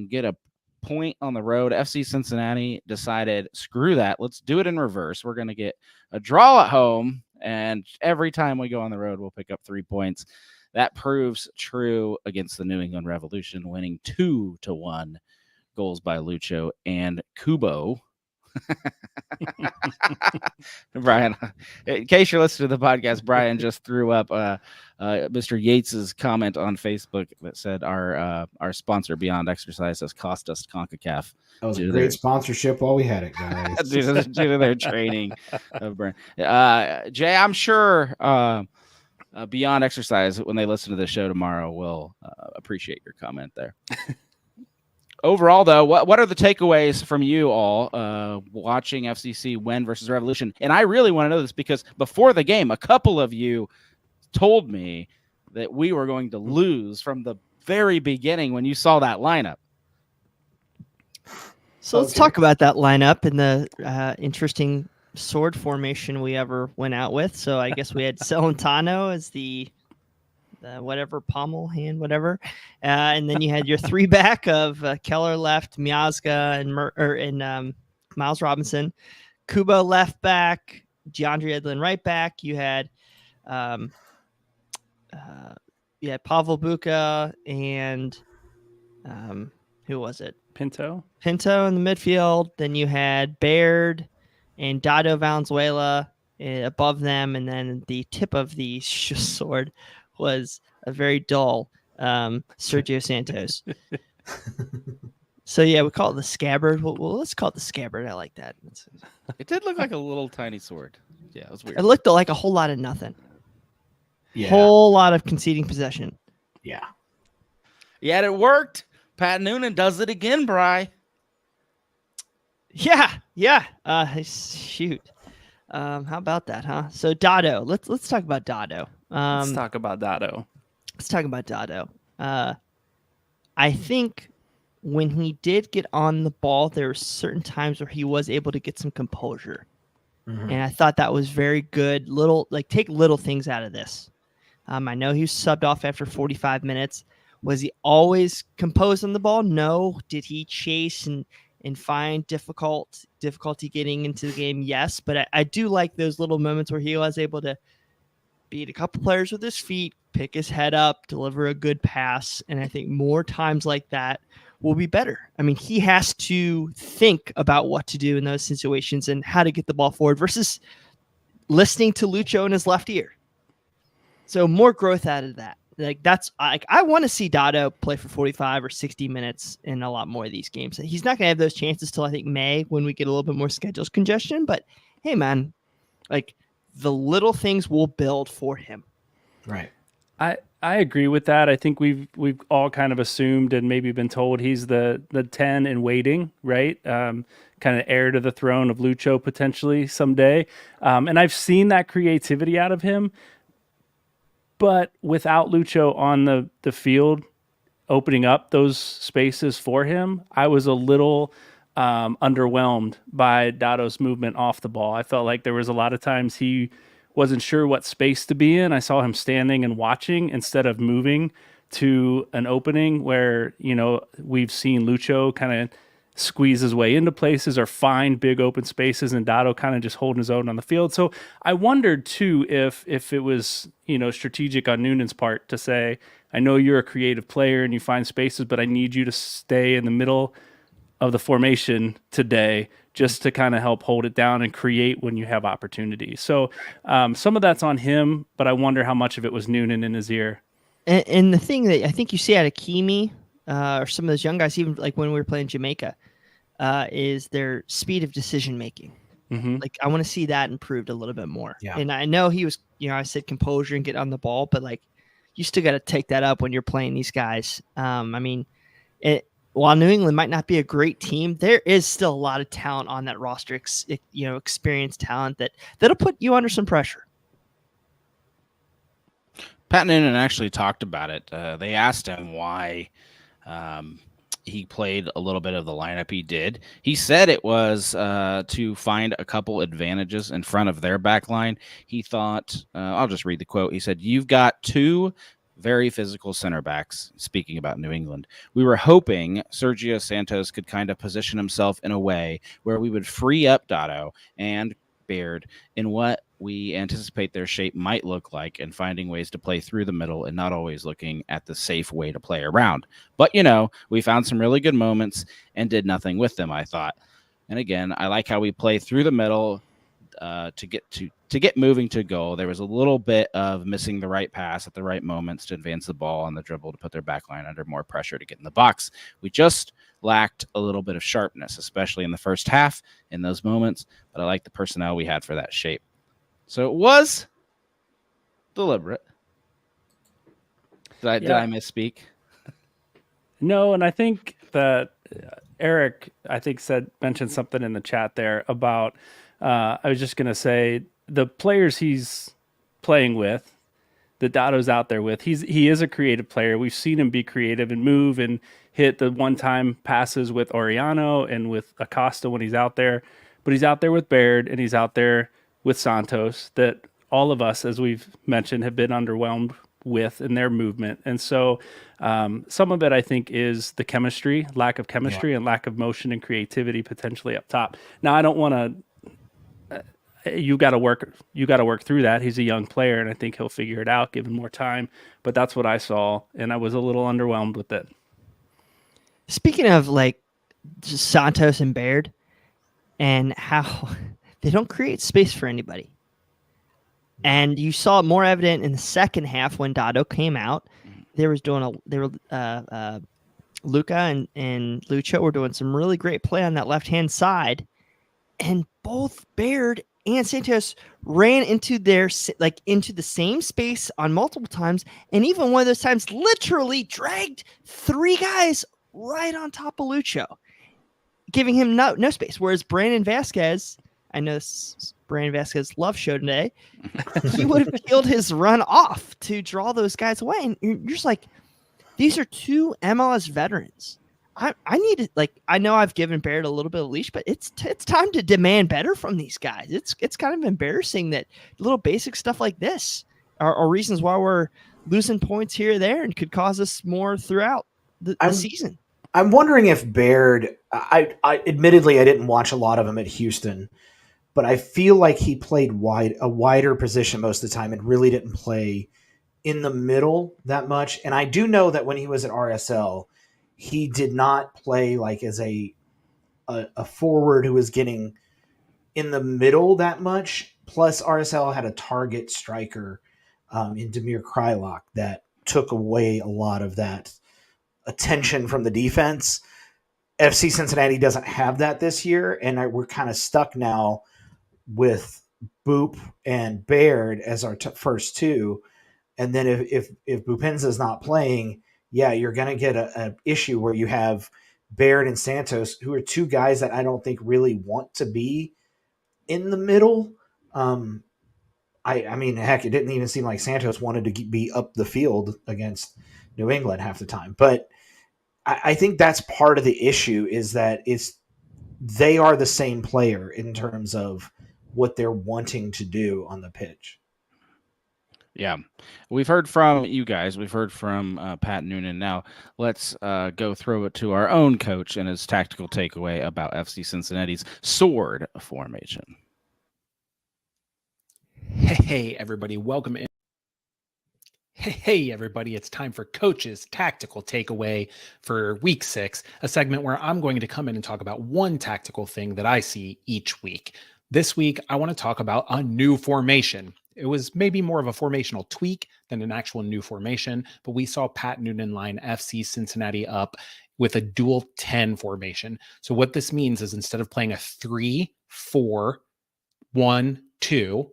get a point on the road. FC Cincinnati decided, screw that. Let's do it in reverse. We're going to get a draw at home, and every time we go on the road, we'll pick up 3 points. That proves true against the New England Revolution, winning 2-1, goals by Lucho and Kubo. Brian, in case you're listening to the podcast, Brian just threw up Mr. Yates's comment on Facebook that said our sponsor Beyond Exercise has cost us Concacaf. That was a great sponsorship while we had it, guys. due to their training of Brian. Jay, I'm sure Beyond Exercise, when they listen to the show tomorrow, will appreciate your comment there. Overall, though, what are the takeaways from you all watching FCC win versus Revolution? And I really want to know this because before the game, a couple of you told me that we were going to lose from the very beginning when you saw that lineup. So let's talk about that lineup and the interesting sword formation we ever went out with. So I guess we had Celentano as the whatever, pommel hand, whatever. And then you had your 3-back of Keller left, Miazga and Miles Robinson. Kubo left back, DeAndre Edlin right back. You had Pavel Buka and who was it? Pinto in the midfield. Then you had Baird and Dado Valenzuela above them. And then the tip of the sword was a very dull Sergio Santos. So, yeah, we call it the scabbard. Well, let's call it the scabbard. I like that. It did look like a little tiny sword. Yeah, it was weird. It looked like a whole lot of nothing. Yeah. Whole lot of conceding possession. Yeah. Yet it worked. Pat Noonan does it again, Bri. Yeah. Shoot. How about that, huh? So Dado. Let's talk about Dado. Let's talk about Dado. I think when he did get on the ball, there were certain times where he was able to get some composure. Mm-hmm. And I thought that was very good. Take little things out of this. I know he was subbed off after 45 minutes. Was he always composed on the ball? No. Did he chase and find difficulty getting into the game? Yes. But I do like those little moments where he was able to beat a couple players with his feet, pick his head up, deliver a good pass. And I think more times like that will be better. I mean, he has to think about what to do in those situations and how to get the ball forward versus listening to Lucho in his left ear. So more growth out of that. I want to see Dado play for 45 or 60 minutes in a lot more of these games. He's not going to have those chances till I think May when we get a little bit more schedules congestion. But hey, man, the little things will build for him. Right. I agree with that. I think we've all kind of assumed and maybe been told he's the 10 in waiting, right? Kind of heir to the throne of Lucho potentially someday. And I've seen that creativity out of him. But without Lucho on the field, opening up those spaces for him, I was a little underwhelmed by Dado's movement off the ball. I felt like there was a lot of times he wasn't sure what space to be in. I saw him standing and watching instead of moving to an opening where, we've seen Lucho kind of squeeze his way into places or find big open spaces and Dado kind of just holding his own on the field. So I wondered too if it was, strategic on Noonan's part to say, I know you're a creative player and you find spaces, but I need you to stay in the middle of the formation today just to kind of help hold it down and create when you have opportunity. So some of that's on him, but I wonder how much of it was Noonan in his ear. And the thing that I think you see out of Kimi or some of those young guys, even like when we were playing Jamaica, is their speed of decision making. Mm-hmm. I want to see that improved a little bit more. Yeah. And I know he was, I said composure and get on the ball, but you still got to take that up when you're playing these guys. While New England might not be a great team, there is still a lot of talent on that roster, experienced talent that'll put you under some pressure. Pat Noonan actually talked about it. They asked him why he played a little bit of the lineup he did. He said it was to find a couple advantages in front of their back line. He thought, I'll just read the quote. He said, "You've got two very physical center backs," speaking about New England. "We were hoping Sergio Santos could kind of position himself in a way where we would free up Dado and Baird in what we anticipate their shape might look like and finding ways to play through the middle and not always looking at the safe way to play around. But, we found some really good moments and did nothing with them, I thought. And again, I like how we play through the middle to get moving to goal. There was a little bit of missing the right pass at the right moments to advance the ball on the dribble to put their back line under more pressure to get in the box. We just lacked a little bit of sharpness, especially in the first half in those moments, but I like the personnel we had for that shape." So it was deliberate. Did I misspeak? No, and I think that Eric, mentioned something in the chat there about, I was just going to say, the players he's playing with, that Dado's out there with, he is a creative player. We've seen him be creative and move and hit the one-time passes with Oriano and with Acosta when he's out there. But he's out there with Baird and he's out there with Santos, that all of us, as we've mentioned, have been underwhelmed with in their movement. And so some of it, I think, is the chemistry, lack of chemistry, and lack of motion and creativity potentially up top. Now, I don't want to, you got to work through that. He's a young player, and I think he'll figure it out given more time. But that's what I saw, and I was a little underwhelmed with it. Speaking of like Santos and Baird and how they don't create space for anybody. And you saw it more evident in the second half when Dado came out. Luca and Lucho were doing some really great play on that left-hand side. And both Baird and Santos ran into into the same space on multiple times. And even one of those times literally dragged three guys right on top of Lucho, giving him no space. Whereas Brandon Vazquez, I know Brandon Vazquez love show today, he would have peeled his run off to draw those guys away. And you're just like, these are two MLS veterans. I need to, I know I've given Baird a little bit of leash, but it's time to demand better from these guys. It's kind of embarrassing that little basic stuff like this are reasons why we're losing points here or there and could cause us more throughout the season. I'm wondering if Baird, I admittedly, I didn't watch a lot of him at Houston, but I feel like he played a wider position most of the time and really didn't play in the middle that much. And I do know that when he was at RSL, he did not play like as a forward who was getting in the middle that much. Plus, RSL had a target striker in Damir Kreilach that took away a lot of that attention from the defense. FC Cincinnati doesn't have that this year, and we're kind of stuck now with Boop and Baird as our first two. And then if Bupenza's not playing, yeah, you're going to get an issue where you have Baird and Santos, who are two guys that I don't think really want to be in the middle. I mean, heck, it didn't even seem like Santos wanted to be up the field against New England half the time. But I think that's part of the issue, is that they are the same player in terms of what they're wanting to do on the pitch. Yeah, we've heard from you guys. We've heard from Pat Noonan. Now let's go throw it to our own coach and his tactical takeaway about FC Cincinnati's sword formation. Hey, everybody. Welcome in. Hey, everybody. It's time for Coach's Tactical Takeaway for Week 6, a segment where I'm going to come in and talk about one tactical thing that I see each week. This week, I want to talk about a new formation. It was maybe more of a formational tweak than an actual new formation, but we saw Pat Noonan line FC Cincinnati up with a dual 10 formation. So what this means is instead of playing a 3-4-1-2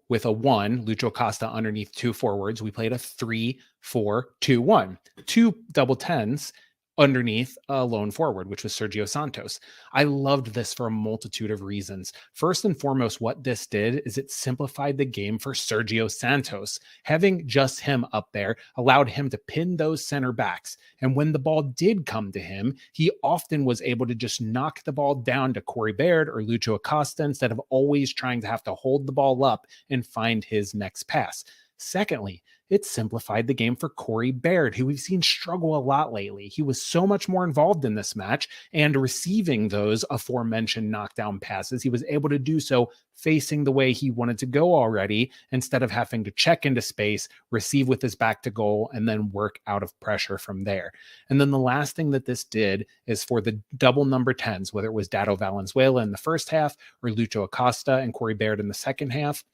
with a 1, Lucho Costa underneath two forwards, we played a 3-4-2-1, two double 10s underneath a lone forward, which was Sergio Santos. I loved this for a multitude of reasons. First and foremost, what this did is it simplified the game for Sergio Santos. Having just him up there allowed him to pin those center backs. And when the ball did come to him, he often was able to just knock the ball down to Corey Baird or Lucho Acosta instead of always trying to have to hold the ball up and find his next pass. Secondly, it simplified the game for Corey Baird, who we've seen struggle a lot lately. He was so much more involved in this match and receiving those aforementioned knockdown passes. He was able to do so facing the way he wanted to go already, instead of having to check into space, receive with his back to goal, and then work out of pressure from there. And then the last thing that this did is for the double number 10s, whether it was Dado Valenzuela in the first half or Lucho Acosta and Corey Baird in the second half,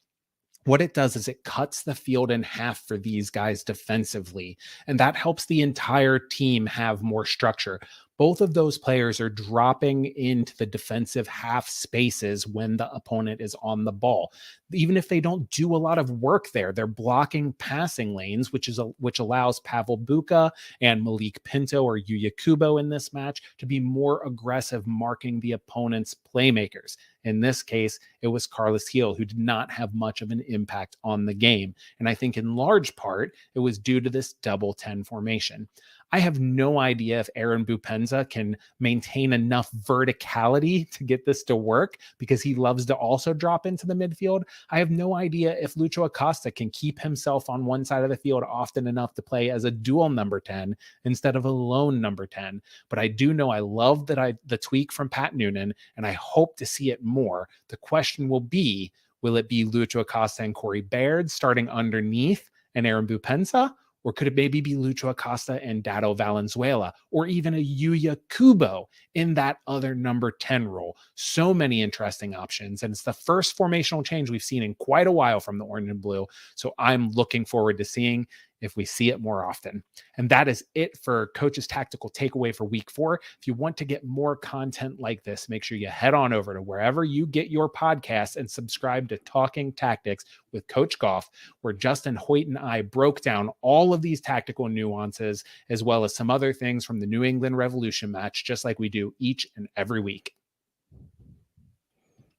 what it does is it cuts the field in half for these guys defensively, and that helps the entire team have more structure. Both of those players are dropping into the defensive half spaces when the opponent is on the ball. Even if they don't do a lot of work there, they're blocking passing lanes, which allows Pavel Buka and Malik Pinto or Yuya Kubo in this match to be more aggressive, marking the opponent's playmakers. In this case, it was Carlos Gil, who did not have much of an impact on the game. And I think in large part, it was due to this double 10 formation. I have no idea if Aaron Bupenza can maintain enough verticality to get this to work, because he loves to also drop into the midfield. I have no idea if Lucho Acosta can keep himself on one side of the field often enough to play as a dual number 10 instead of a lone number 10. But I do know I love the tweak from Pat Noonan, and I hope to see it more. The question will be it be Lucho Acosta and Corey Baird starting underneath and Aaron Bupenza? Or could it maybe be Lucho Acosta and Dado Valenzuela, or even a Yuya Kubo in that other number 10 role? So many interesting options. And it's the first formational change we've seen in quite a while from the orange and blue. So I'm looking forward to seeing if we see it more often. And that is it for Coach's Tactical Takeaway for Week 4. If you want to get more content like this, make sure you head on over to wherever you get your podcasts and subscribe to Talking Tactics with Coach Goff, where Justin Hoyt and I broke down all of these tactical nuances, as well as some other things from the New England Revolution match, just like we do each and every week.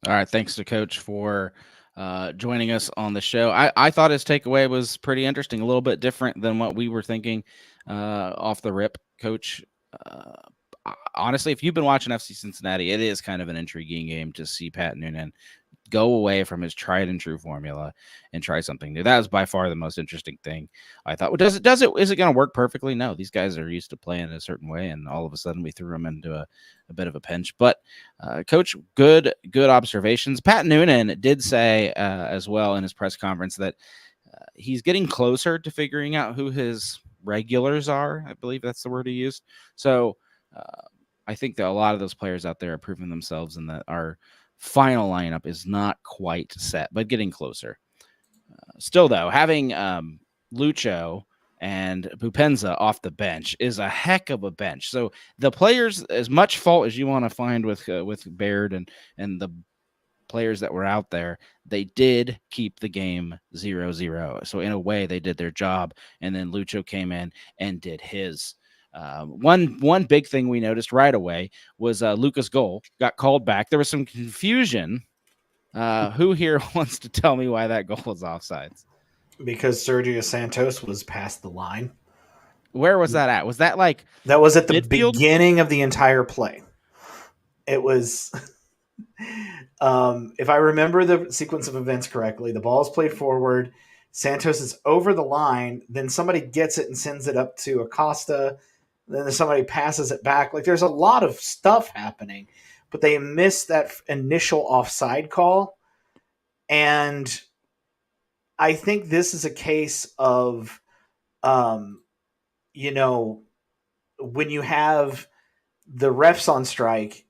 All right. Thanks to Coach for joining us on the show. I thought his takeaway was pretty interesting, a little bit different than what we were thinking off the rip. Coach, honestly, if you've been watching FC Cincinnati, it is kind of an intriguing game to see Pat Noonan go away from his tried and true formula and try something new. That was by far the most interesting thing. I thought, well, is it going to work perfectly? No, these guys are used to playing a certain way, and all of a sudden we threw them into a bit of a pinch. But Coach, good observations. Pat Noonan did say as well in his press conference that he's getting closer to figuring out who his regulars are. I believe that's the word he used. So I think that a lot of those players out there are proving themselves, and that our final lineup is not quite set, but getting closer. Still, though, having Lucho and Bupenza off the bench is a heck of a bench. So the players, as much fault as you want to find with Baird and the players that were out there, they did keep the game 0-0. So in a way, they did their job, and then Lucho came in and did his. One big thing we noticed right away was Luca's goal got called back. There was some confusion. Who here wants to tell me why that goal was offsides? Because Sergio Santos was past the line. Where was that at? Was that like that was at the midfield? Beginning of the entire play? It was. If I remember the sequence of events correctly, the ball is played forward. Santos is over the line. Then somebody gets it and sends it up to Acosta. Then somebody passes it back. Like, there's a lot of stuff happening, but they missed that initial offside call. And I think this is a case of, when you have the refs on strike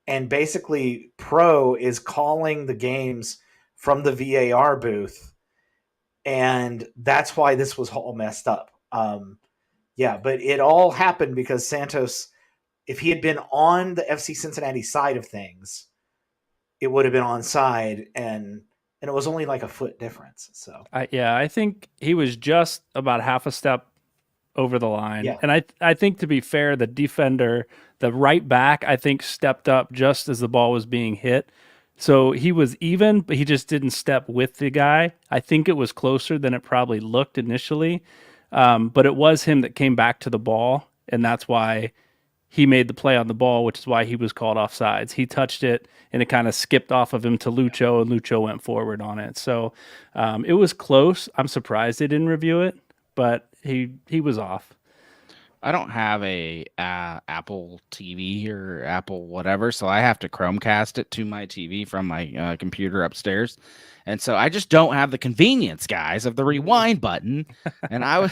and basically Pro is calling the games from the VAR booth, and that's why this was all messed up. But it all happened because Santos, if he had been on the FC Cincinnati side of things, it would have been onside, and it was only like a foot difference. So I think he was just about half a step over the line. Yeah. And I think, to be fair, the defender, the right back, I think stepped up just as the ball was being hit. So he was even, but he just didn't step with the guy. I think it was closer than it probably looked initially. But it was him that came back to the ball, and that's why he made the play on the ball, which is why he was called offsides. He touched it, and it kind of skipped off of him to Lucho, and Lucho went forward on it. So it was close. I'm surprised they didn't review it, but he was off. I don't have a Apple TV or Apple whatever, so I have to Chromecast it to my TV from my computer upstairs. And so I just don't have the convenience, guys, of the rewind button. And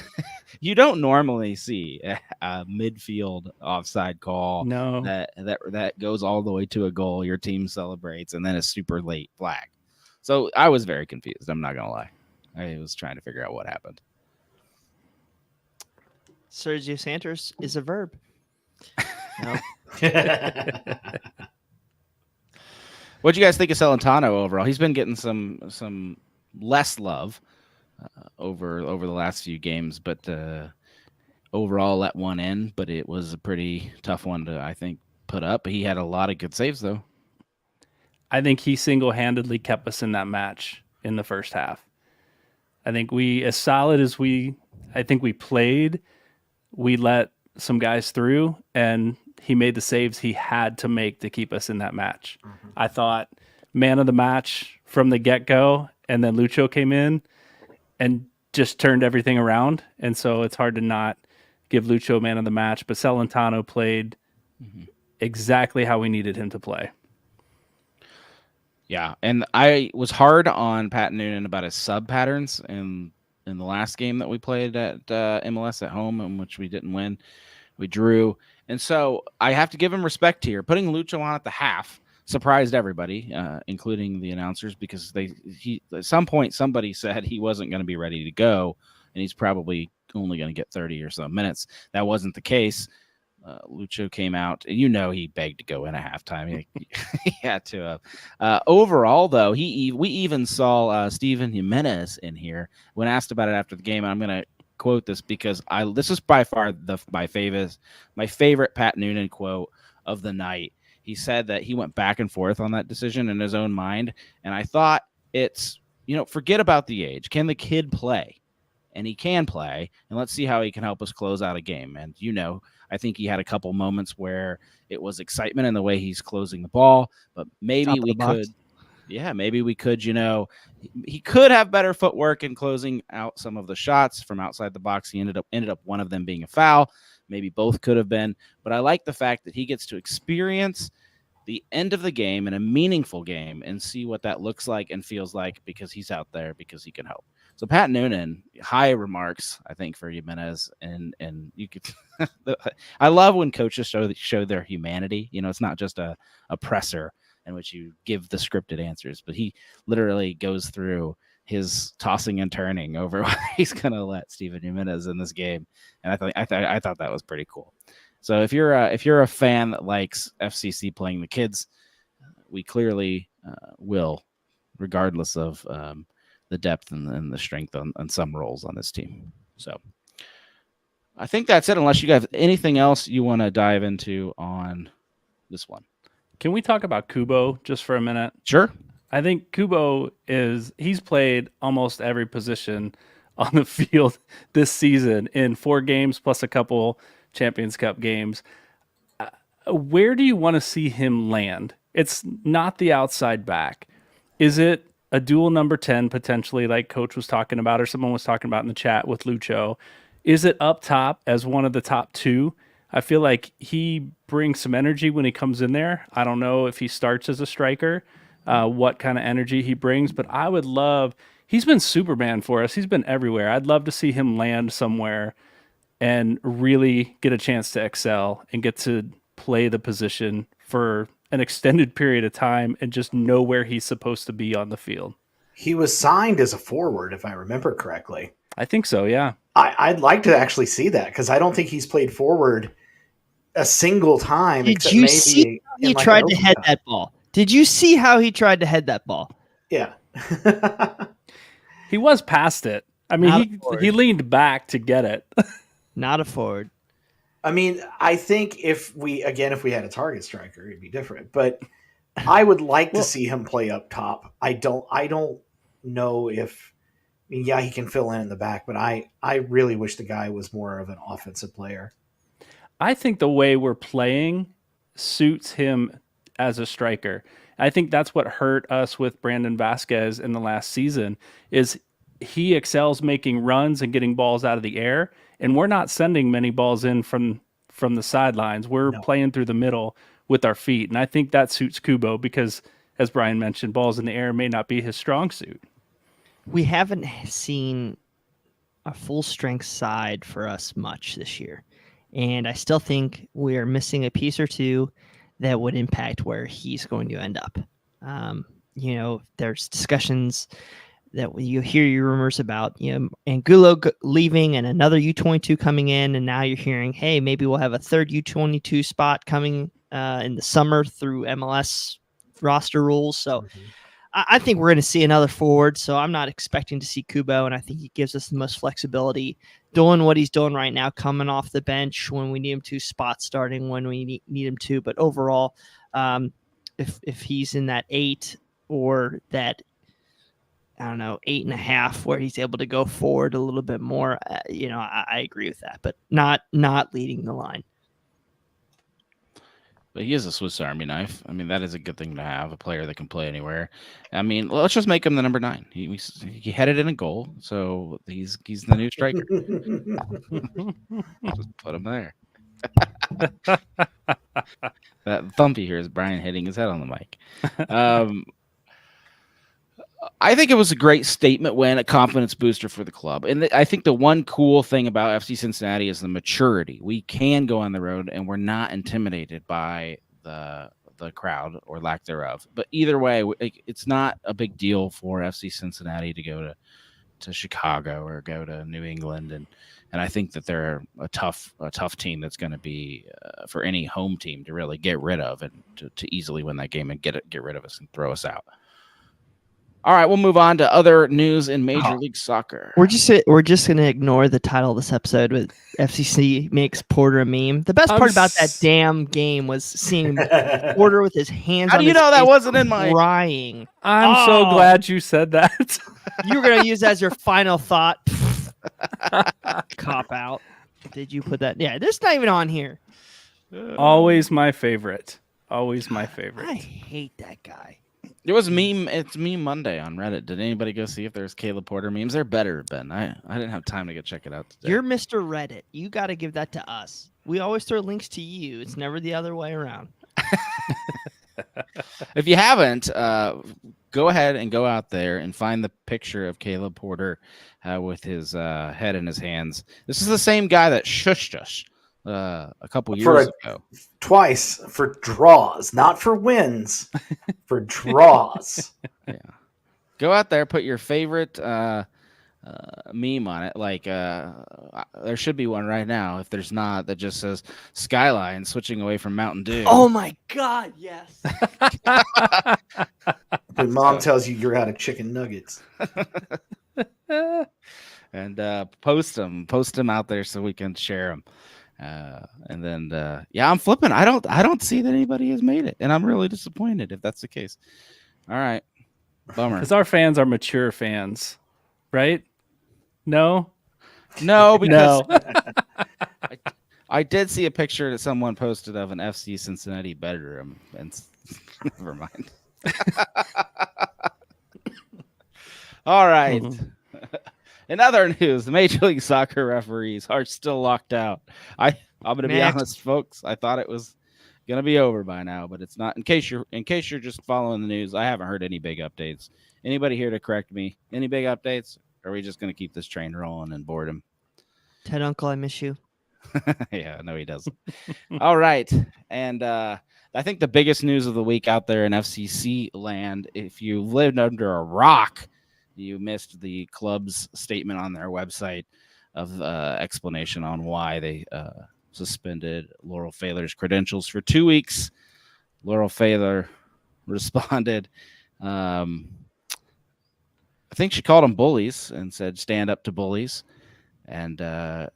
you don't normally see a midfield offside call that goes all the way to a goal, your team celebrates, and then a super late flag. So I was very confused. I'm not going to lie. I was trying to figure out what happened. Sergio Santos is a verb. No. What'd you guys think of Celentano overall? He's been getting some less love over the last few games, but overall let one in. But it was a pretty tough one to, I think, put up. He had a lot of good saves though. I think he single-handedly kept us in that match in the first half. I think as solid as we played, we let some guys through, and he made the saves he had to make to keep us in that match. Mm-hmm. I thought man of the match from the get-go, and then Lucho came in and just turned everything around. And so it's hard to not give Lucho man of the match, but Celentano played exactly how we needed him to play. Yeah, and I was hard on Pat Noonan about his sub patterns in the last game that we played at MLS at home, in which we didn't win. We drew. And so I have to give him respect here. Putting Lucho on at the half surprised everybody, including the announcers, because he at some point somebody said he wasn't going to be ready to go, and he's probably only going to get 30 or so minutes. That wasn't the case. Lucho came out, and he begged to go in at halftime. He had to. Overall, though, we even saw Steven Jimenez in here when asked about it after the game. And I'm going to quote this because this is by far my favorite Pat Noonan quote of the night. He said that he went back and forth on that decision in his own mind, and I thought it's forget about the age. Can the kid play? And he can play, and let's see how he can help us close out a game. And I think he had a couple moments where it was excitement in the way he's closing the ball, but maybe we could, he could have better footwork in closing out some of the shots from outside the box. He ended up one of them being a foul. Maybe both could have been, but I like the fact that he gets to experience the end of the game in a meaningful game and see what that looks like and feels like because he's out there, because he can help. So Pat Noonan, high remarks, I think, for Jimenez, and you could. I love when coaches show their humanity. It's not just a presser in which you give the scripted answers, but he literally goes through his tossing and turning over whether he's going to let Steven Jimenez in this game, and I thought that was pretty cool. So if you're a fan that likes FCC playing the kids, we clearly will, regardless of the depth and the strength on some roles on this team. So I think that's it, unless you guys have anything else you want to dive into on this one. Can we talk about Kubo just for a minute? Sure. I think Kubo he's played almost every position on the field this season in 4 games plus a couple Champions Cup games. Where do you want to see him land? It's not the outside back. Is it a dual number 10 potentially, like Coach was talking about, or someone was talking about in the chat with Lucho? Is it up top as one of the top 2? I feel like he brings some energy when he comes in there. I don't know if he starts as a striker, what kind of energy he brings, but I would love, he's been Superman for us. He's been everywhere. I'd love to see him land somewhere and really get a chance to excel and get to play the position for an extended period of time and just know where he's supposed to be on the field. He was signed as a forward, if I remember correctly. I think so, yeah. I'd like to actually see that, because I don't think he's played forward a single time. Did you see how he tried to head that ball? Did you see how he tried to head that ball? Yeah. He was past it. I mean, he leaned back to get it. Not a forward. I mean, I think if we had a target striker, it'd be different. But I would like to see him play up top. I don't know if, he can fill in the back, but I really wish the guy was more of an offensive player. I think the way we're playing suits him as a striker. I think that's what hurt us with Brandon Vazquez in the last season, is he excels making runs and getting balls out of the air, and we're not sending many balls in from the sidelines. We're playing through the middle with our feet, and I think that suits Kubo because, as Brian mentioned, balls in the air may not be his strong suit. We haven't seen a full-strength side for us much this year, and I still think we're missing a piece or two that would impact where he's going to end up. There's discussions that you hear your rumors about, Angulo leaving and another U22 coming in, and now you're hearing, hey, maybe we'll have a third U22 spot coming in the summer through MLS roster rules. So I think we're going to see another forward. So I'm not expecting to see Kubo, and I think he gives us the most flexibility, doing what he's doing right now, coming off the bench when we need him to, spot starting when we need him to. But overall, if he's in that 8 or that, I don't know, 8.5, where he's able to go forward a little bit more, I agree with that, but not leading the line. But he is a Swiss Army knife. I mean, that is a good thing to have, a player that can play anywhere. I mean, let's just make him the number 9. He had it in a goal, so he's the new striker. Just put him there. That thumpy here is Brian hitting his head on the mic. I think it was a great statement win, a confidence booster for the club. And I think the one cool thing about FC Cincinnati is the maturity. We can go on the road and we're not intimidated by the crowd or lack thereof. But either way, it's not a big deal for FC Cincinnati to go to Chicago or go to New England. And I think that they're a tough team that's going to be for any home team to really get rid of and to easily win that game and get rid of us and throw us out. All right, we'll move on to other news in Major League Soccer. We're just going to ignore the title of this episode with FCC makes Porter a meme. The best part about that damn game was seeing Porter with his hands How on do you his know that face wasn't in my crying. I'm so glad you said that. You were going to use that as your final thought. Cop out. Did you put that? Yeah, this is not even on here. Always my favorite. Always my favorite. I hate that guy. It was meme. It's Meme Monday on Reddit. Did anybody go see if there's Caleb Porter memes? They're better, Ben. I didn't have time to go check it out today. You're Mr. Reddit. You got to give that to us. We always throw links to you. It's never the other way around. If you haven't, go ahead and go out there and find the picture of Caleb Porter with his head in his hands. This is the same guy that shushed us a couple years ago. Twice for draws, not for wins, for draws. Yeah. Go out there, put your favorite meme on it. Like there should be one right now. If there's not, that just says Skyline switching away from Mountain Dew. Oh my God, yes. When mom tells you you're out of chicken nuggets. And post them out there so we can share them. And then I'm flipping. I don't see that anybody has made it, and I'm really disappointed if that's the case. All right, bummer. Because our fans are mature fans, right? No, because I did see a picture that someone posted of an FC Cincinnati bedroom, and never mind. All right. Mm-hmm. In other news, the Major League Soccer referees are still locked out. I'm going to be honest, folks. I thought it was going to be over by now, but it's not. In case you're just following the news, I haven't heard any big updates. Anybody here to correct me? Any big updates? Or are we just going to keep this train rolling and boredom? Ted Uncle, I miss you. Yeah, no, he doesn't. All right, and I think the biggest news of the week out there in FCC land, if you lived under a rock, you missed the club's statement on their website of explanation on why they suspended Laurel Failer's credentials for 2 weeks. Laurel Failer responded. I think she called them bullies and said, stand up to bullies, and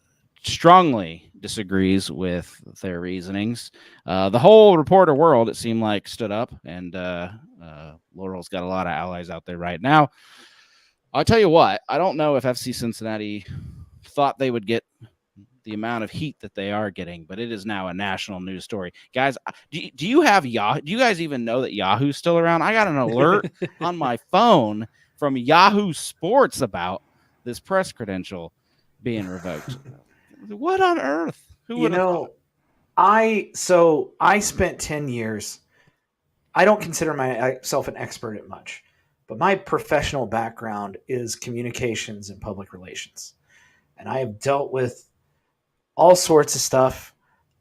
strongly disagrees with their reasonings. The whole reporter world, it seemed like, stood up, and Laurel's got a lot of allies out there right now. I'll tell you what, I don't know if FC Cincinnati thought they would get the amount of heat that they are getting, but it is now a national news story. Guys, do you have Yahoo? Do you guys even know that Yahoo's still around? I got an alert on my phone from Yahoo Sports about this press credential being revoked. What on earth? Who would have thought? I spent 10 years. I don't consider myself an expert at much. But my professional background is communications and public relations. And I have dealt with all sorts of stuff.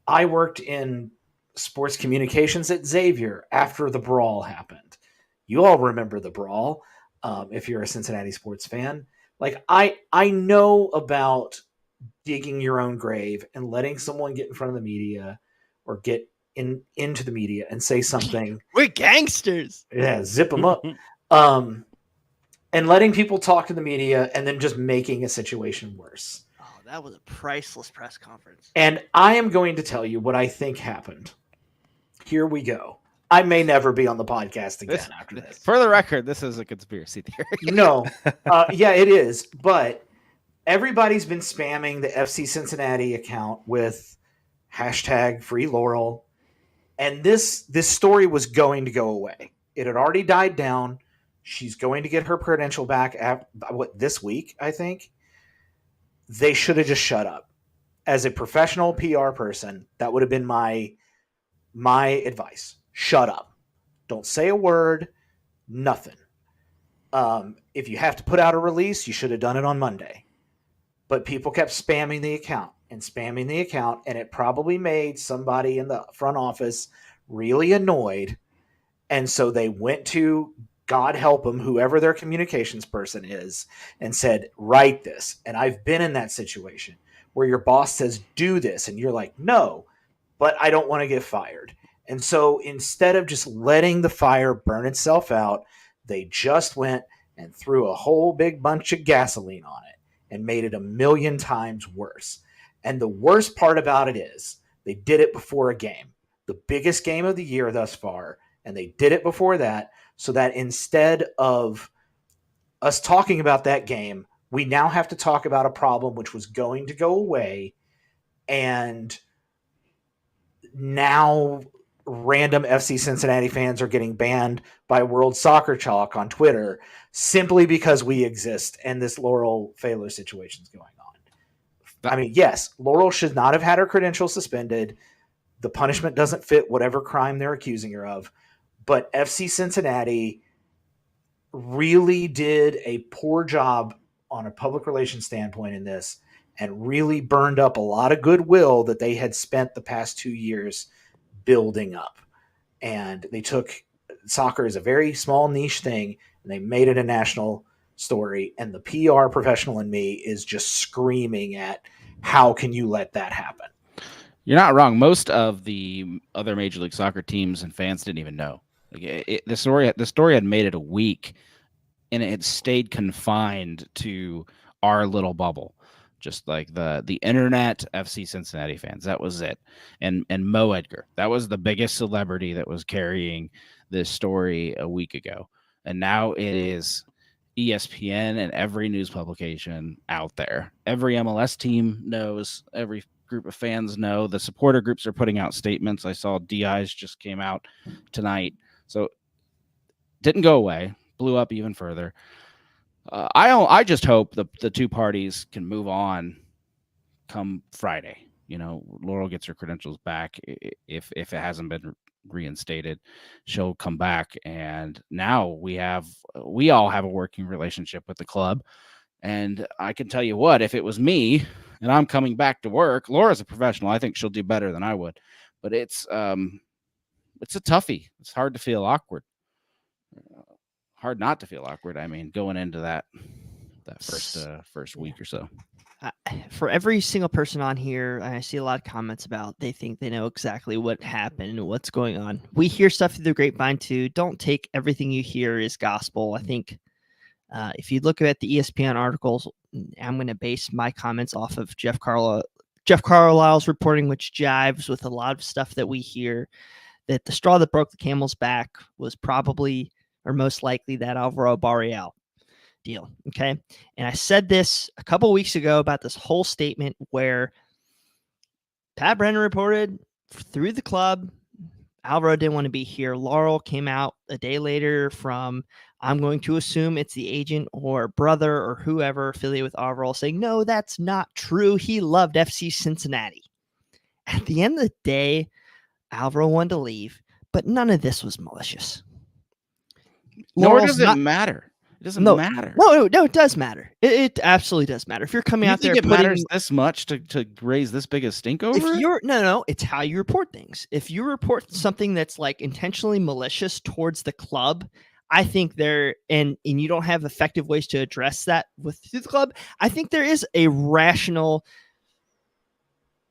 I worked in sports communications at Xavier after the brawl happened. You all remember the brawl. if you're a Cincinnati sports fan. Like I know about digging your own grave and letting someone get in front of the media or get into the media and say something. We're gangsters. Yeah, zip them up. And letting people talk to the media and then just making a situation worse. Oh, that was a priceless press conference. And I am going to tell you what I think happened. Here we go. I may never be on the podcast again after this. For the record, this is a conspiracy theory. No. Yeah, it is. But everybody's been spamming the FC Cincinnati account with hashtag free Laurel. And this story was going to go away. It had already died down. She's going to get her credential back this week, I think. They should have just shut up. As a professional PR person, that would have been my advice. Shut up. Don't say a word. Nothing. If you have to put out a release, you should have done it on Monday. But people kept spamming the account, and it probably made somebody in the front office really annoyed. And so they went to, God help them, whoever their communications person is, and said, write this. And I've been in that situation where your boss says, do this. And you're like, no, but I don't want to get fired. And so instead of just letting the fire burn itself out, they just went and threw a whole big bunch of gasoline on it and made it 1,000,000 times worse. And the worst part about it is they did it before a game, the biggest game of the year thus far. And they did it before that, so that instead of us talking about that game, we now have to talk about a problem which was going to go away. And now random FC Cincinnati fans are getting banned by World Soccer Chalk on Twitter simply because we exist and this Laurel Failer situation is going on. I mean, yes, Laurel should not have had her credentials suspended. The punishment doesn't fit whatever crime they're accusing her of. But FC Cincinnati really did a poor job on a public relations standpoint in this and really burned up a lot of goodwill that they had spent the past 2 years building up. And they took soccer as a very small niche thing and they made it a national story. And the PR professional in me is just screaming at, how can you let that happen? You're not wrong. Most of the other Major League Soccer teams and fans didn't even know. The story had made it a week, and it had stayed confined to our little bubble, just like the internet FC Cincinnati fans. That was it. And Mo Edgar, that was the biggest celebrity that was carrying this story a week ago, and now it is ESPN and every news publication out there. Every MLS team knows. Every group of fans know. The supporter groups are putting out statements. I saw DI's just came out tonight. So didn't go away, blew up even further. I just hope the two parties can move on come Friday. You know, Laurel gets her credentials back. If it hasn't been reinstated, she'll come back. And now we all have a working relationship with the club. And I can tell you what, if it was me and I'm coming back to work, Laura's a professional. I think she'll do better than I would. But it's a toughie. It's hard to feel awkward. Hard not to feel awkward. I mean, going into that first week or so. For every single person on here, I see a lot of comments about they think they know exactly what happened and what's going on. We hear stuff through the grapevine too. Don't take everything you hear as gospel. I think if you look at the ESPN articles, I'm going to base my comments off of Jeff Carlisle's reporting, which jives with a lot of stuff that we hear. That the straw that broke the camel's back was probably or most likely that Alvaro Barreal deal. Okay. And I said this a couple weeks ago about this whole statement where Pat Brennan reported through the club, Alvaro didn't want to be here. Laurel came out a day later from, I'm going to assume it's the agent or brother or whoever affiliated with Alvaro saying, no, that's not true. He loved FC Cincinnati. At the end of the day, Alvaro wanted to leave, but none of this was malicious. Nor does it matter. It doesn't matter. No, it does matter. It absolutely does matter. If you're coming out there, it matters this much to raise this big a stink over. If you're no, it's how you report things. If you report something that's like intentionally malicious towards the club, I think and you don't have effective ways to address that through the club. I think there is a rational.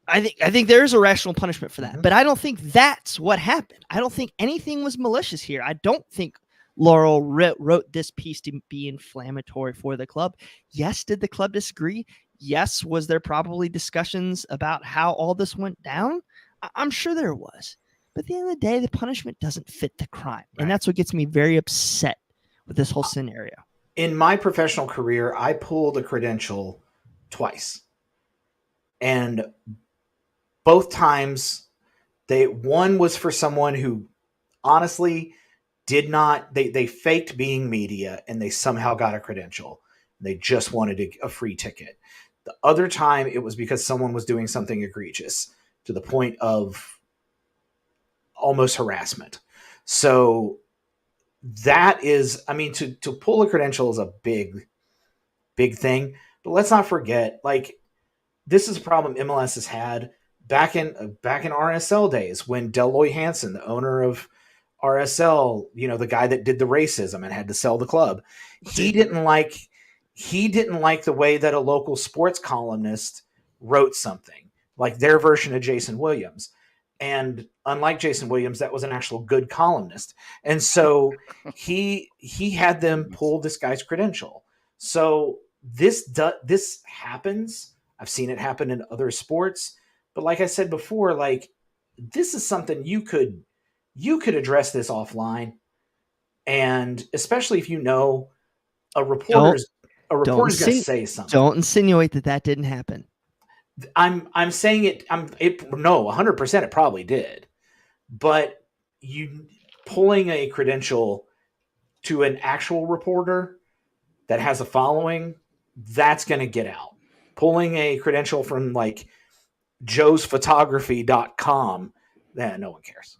I think there is a rational punishment for that, but I don't think that's what happened. I don't think anything was malicious here. I don't think Laurel wrote this piece to be inflammatory for the club. Yes, did the club disagree? Yes, was there probably discussions about how all this went down? I'm sure there was. But at the end of the day, the punishment doesn't fit the crime. Right. And that's what gets me very upset with this whole scenario. In my professional career, I pulled a credential twice. And both times, one was for someone who honestly did not, they faked being media and they somehow got a credential. They just wanted a free ticket. The other time, it was because someone was doing something egregious to the point of almost harassment. So that is, I mean, to pull a credential is a big thing. But let's not forget, like, this is a problem MLS has had back in RSL days when Deloy Hansen, the owner of RSL, the guy that did the racism and had to sell the club, he didn't like the way that a local sports columnist wrote something, like their version of Jason Williams. And unlike Jason Williams, that was an actual good columnist. And so he had them pull this guy's credential. So this happens. I've seen it happen in other sports. But like I said before, like, this is something you could address this offline. And especially if a reporter's going to say something. Don't insinuate that didn't happen. I'm saying it. No, 100%. It probably did, but you pulling a credential to an actual reporter that has a following, that's going to get out. Pulling a credential from like joesphotography.com, no one cares.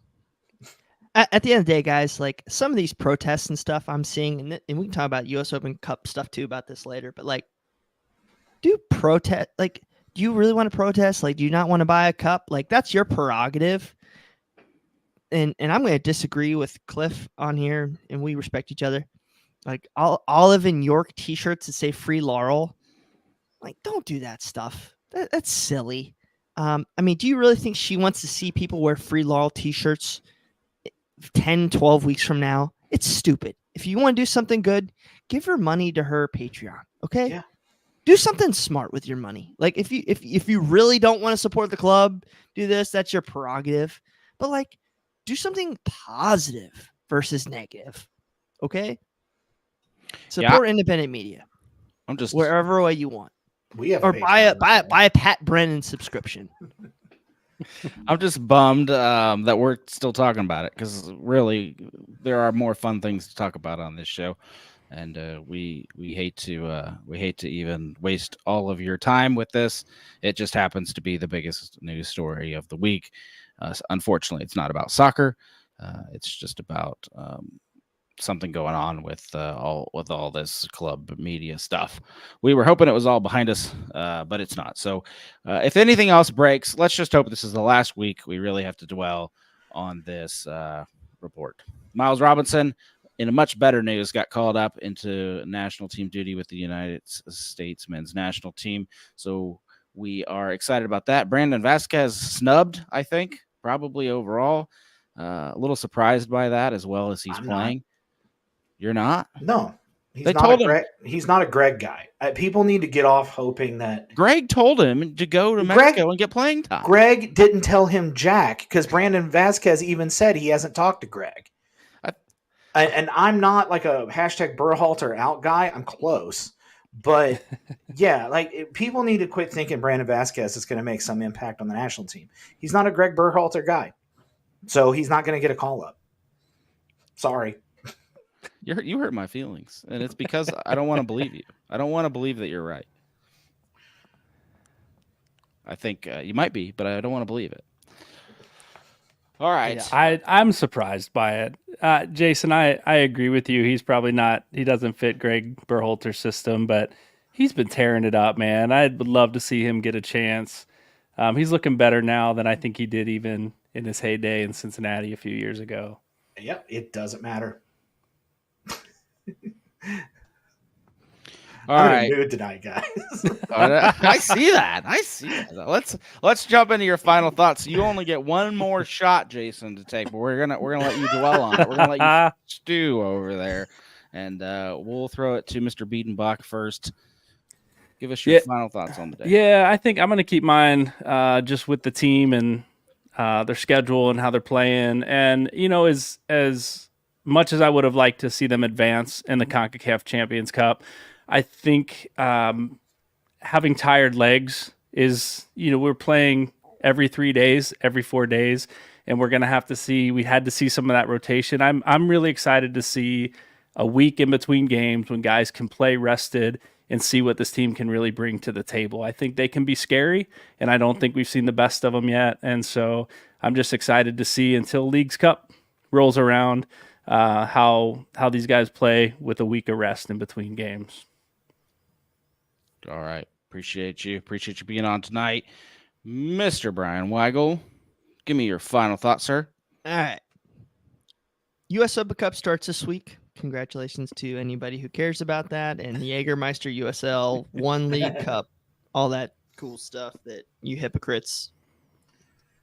At the end of the day, guys, like some of these protests and stuff I'm seeing, and we can talk about U.S. Open Cup stuff too about this later. But like, do you really want to protest? Like, do you not want to buy a cup? Like, that's your prerogative. And I'm going to disagree with Cliff on here, and we respect each other. Like, Olive and York T-shirts that say "Free Laurel," like, don't do that stuff. That's silly. I mean, do you really think she wants to see people wear Free Laurel T-shirts 10, 12 weeks from now? It's stupid. If you want to do something good, give her money to her Patreon. Okay. Yeah. Do something smart with your money. Like if you really don't want to support the club, do this. That's your prerogative. But like, do something positive versus negative. Okay. Support independent media. I'm just wherever way you want. We have or buy a Pat Brennan subscription. I'm just bummed that we're still talking about it, because really there are more fun things to talk about on this show. And we hate to even waste all of your time with this. It just happens to be the biggest news story of the week. Unfortunately, it's not about soccer. It's just about something going on with all this club media stuff. We were hoping it was all behind us, but it's not. So if anything else breaks, let's just hope this is the last week we really have to dwell on this report. Miles Robinson, in a much better news, got called up into national team duty with the United States men's national team. So we are excited about that. Brandon Vazquez snubbed, I think, probably overall. A little surprised by that, as well as he's playing. You're not? No. He's not a Greg guy. People need to get off hoping that Greg told him to go to Mexico and get playing time. Greg didn't tell him jack, because Brandon Vazquez even said he hasn't talked to Greg. And I'm not like a hashtag Berhalter out guy. I'm close. But yeah, like people need to quit thinking Brandon Vazquez is going to make some impact on the national team. He's not a Greg Berhalter guy. So he's not going to get a call up. Sorry. You hurt my feelings. And it's because I don't want to believe you. I don't want to believe that you're right. I think you might be, but I don't want to believe it. All right. Yeah, I'm surprised by it. Jason, I agree with you. He's probably not, he doesn't fit Greg Berhalter's system, but he's been tearing it up, man. I would love to see him get a chance. He's looking better now than I think he did even in his heyday in Cincinnati a few years ago. Yep, it doesn't matter. All I'm right. in a mood tonight, guys. I see that. I see that. Let's jump into your final thoughts. You only get one more shot, Jason, to take, but we're gonna let you dwell on it. We're gonna let you stew over there, and we'll throw it to Mr. Biedenbach first. Give us your final thoughts on the day. Yeah, I think I'm going to keep mine just with the team and their schedule and how they're playing. And, as much as I would have liked to see them advance in the Concacaf Champions Cup, I think having tired legs is, we're playing every 3 days, every 4 days, and we're going to have to see, we had to see some of that rotation. I'm really excited to see a week in between games when guys can play rested and see what this team can really bring to the table. I think they can be scary, and I don't think we've seen the best of them yet. And so I'm just excited to see until Leagues Cup rolls around how these guys play with a week of rest in between games. All right. Appreciate you being on tonight. Mr. Brian Weigel, give me your final thoughts, sir. All right. US Open Cup starts this week. Congratulations to anybody who cares about that. And the Jägermeister USL One League Cup, all that cool stuff that you hypocrites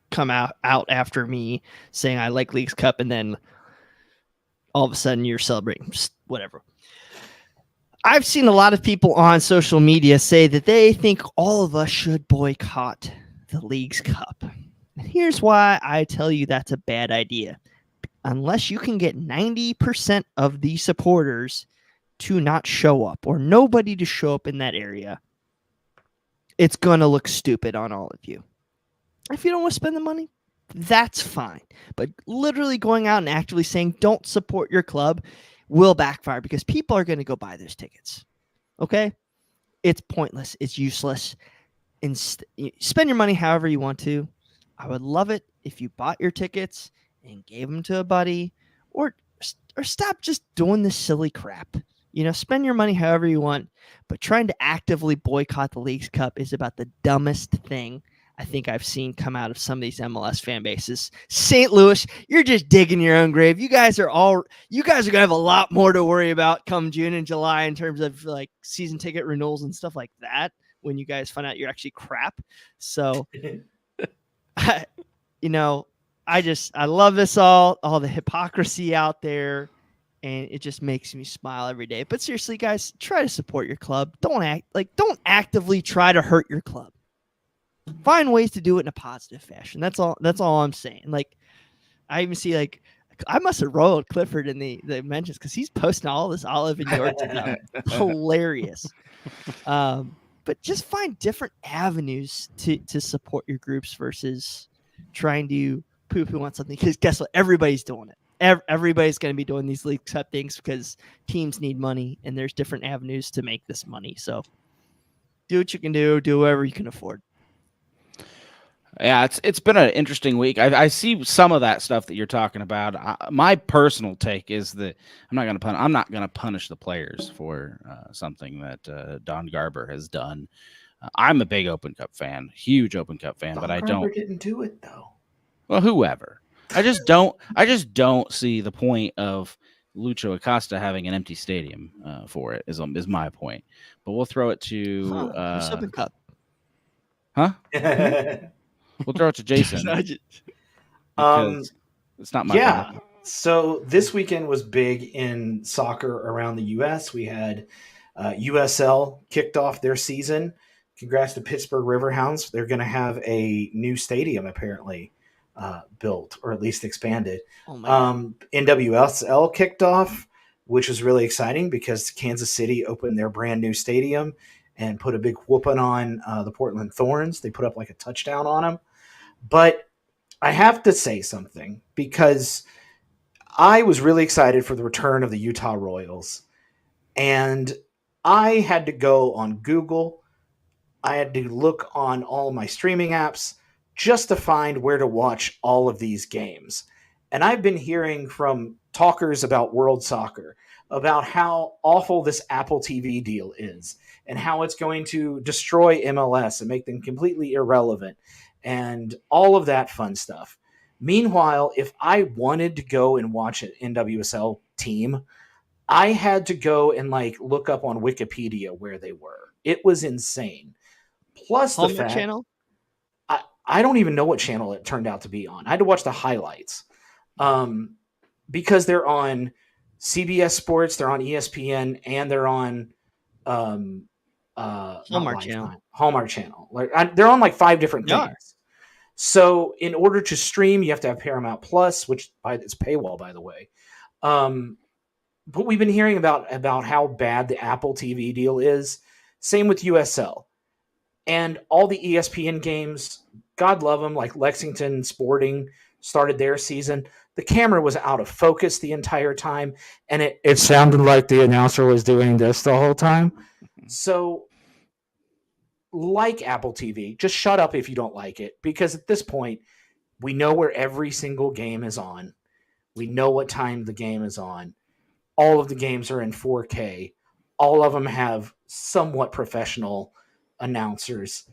come out after me saying I like Leagues Cup, and then all of a sudden you're celebrating. Just whatever. I've seen a lot of people on social media say that they think all of us should boycott the Leagues Cup. And here's why I tell you that's a bad idea. Unless you can get 90% of the supporters to not show up or nobody to show up in that area, it's going to look stupid on all of you. If you don't want to spend the money, that's fine. But literally going out and actively saying don't support your club will backfire because people are going to go buy those tickets. Okay? It's pointless. It's useless. Spend your money however you want to. I would love it if you bought your tickets and gave them to a buddy, or stop just doing this silly crap. Spend your money however you want, but trying to actively boycott the Leagues Cup is about the dumbest thing I think I've seen come out of some of these MLS fan bases. St. Louis, you're just digging your own grave. You guys are going to have a lot more to worry about come June and July in terms of like season ticket renewals and stuff like that when you guys find out you're actually crap. So, I love this all the hypocrisy out there, and it just makes me smile every day. But seriously, guys, try to support your club. Don't actively try to hurt your club. Find ways to do it in a positive fashion. That's all I'm saying. Like, I even see I must have rolled Clifford in the mentions because he's posting all this Olive and York stuff. Hilarious. But just find different avenues to support your groups versus trying to poo-poo on something, because guess what? Everybody's doing it. Everybody's going to be doing these League Cup things because teams need money, and there's different avenues to make this money. So do what you can do whatever you can afford. Yeah, it's been an interesting week. I see some of that stuff that you're talking about. My personal take is that I'm not gonna punish the players for something that Don Garber has done. I'm a big Open Cup fan, huge Open Cup fan, but I didn't do it though. Well, whoever. I just don't see the point of Lucho Acosta having an empty stadium for it. Is my point. But we'll throw it to Open Cup. Huh? We'll throw it to Jason. It's not my fault. So this weekend was big in soccer around the U.S. We had USL kicked off their season. Congrats to Pittsburgh Riverhounds. They're going to have a new stadium apparently built, or at least expanded. Oh my God. NWSL kicked off, which was really exciting because Kansas City opened their brand new stadium and put a big whooping on the Portland Thorns. They put up like a touchdown on them. But I have to say something, because I was really excited for the return of the Utah Royals. And I had to go on Google. I had to look on all my streaming apps just to find where to watch all of these games. And I've been hearing from talkers about world soccer about how awful this Apple TV deal is and how it's going to destroy MLS and make them completely irrelevant and all of that fun stuff. Meanwhile, if I wanted to go and watch an NWSL team, I had to go and like look up on Wikipedia where they were. It was insane. Plus the Hallmark fact Channel. I don't even know what channel it turned out to be on. I had to watch the highlights because they're on CBS Sports, they're on ESPN, and they're on Hallmark Channel. Hallmark Channel. Like they're on like 5 different They are. things. So in order to stream, you have to have Paramount Plus, which it's paywall, by the way. But we've been hearing about how bad the Apple TV deal is. Same with USL. And all the ESPN games, God love them, like Lexington Sporting started their season. The camera was out of focus the entire time, and it sounded like the announcer was doing this the whole time. So, like Apple TV, just shut up if you don't like it, because at this point, we know where every single game is on. We know what time the game is on. All of the games are in 4K. All of them have somewhat professional announcers.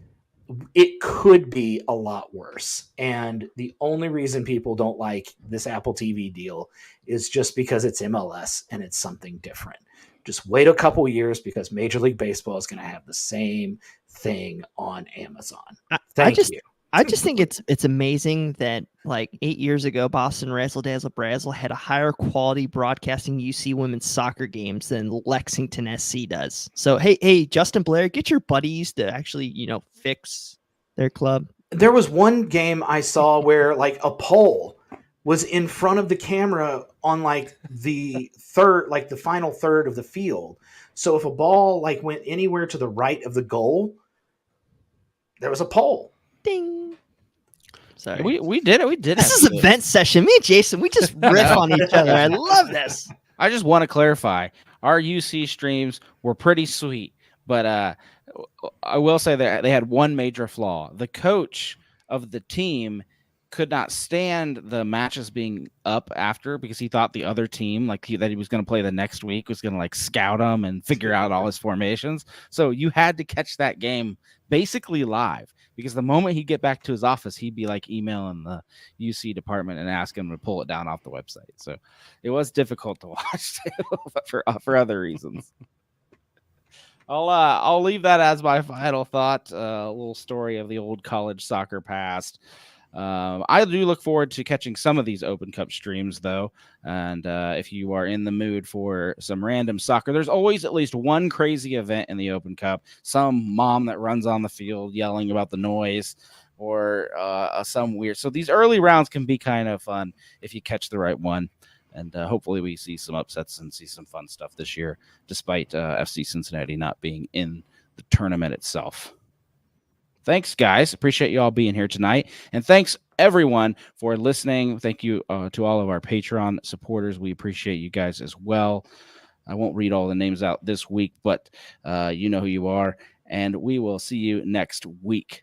It could be a lot worse. And the only reason people don't like this Apple TV deal is just because it's MLS and it's something different. Just wait a couple years because Major League Baseball is going to have the same thing on Amazon. Thank you. I just think it's amazing that like 8 years ago, Boston Razzle Dazzle Brazzle had a higher quality broadcasting UC women's soccer games than Lexington SC does. So hey, Justin Blair, get your buddies to actually fix their club. There was one game I saw where like a pole was in front of the camera on like the final third of the field. So if a ball like went anywhere to the right of the goal, there was a pole. Ding. Sorry. We did it. We did it. This is an event session. Me and Jason, we just riff on each other. I love this. I just want to clarify. Our UC streams were pretty sweet, but I will say that they had one major flaw. The coach of the team could not stand the matches being up after because he thought the other team, that he was going to play the next week, was going to like scout him and figure out all his formations. So you had to catch that game basically live, because the moment he'd get back to his office, he'd be like emailing the UC department and asking them to pull it down off the website. So it was difficult to watch too, for other reasons. I'll leave that as my final thought. A little story of the old college soccer past. I do look forward to catching some of these Open Cup streams, though. And if you are in the mood for some random soccer, there's always at least one crazy event in the Open Cup. Some mom that runs on the field yelling about the noise, or some weird. So these early rounds can be kind of fun if you catch the right one. And hopefully we see some upsets and see some fun stuff this year, despite FC Cincinnati not being in the tournament itself. Thanks, guys. Appreciate you all being here tonight. And thanks, everyone, for listening. Thank you to all of our Patreon supporters. We appreciate you guys as well. I won't read all the names out this week, but you know who you are. And we will see you next week.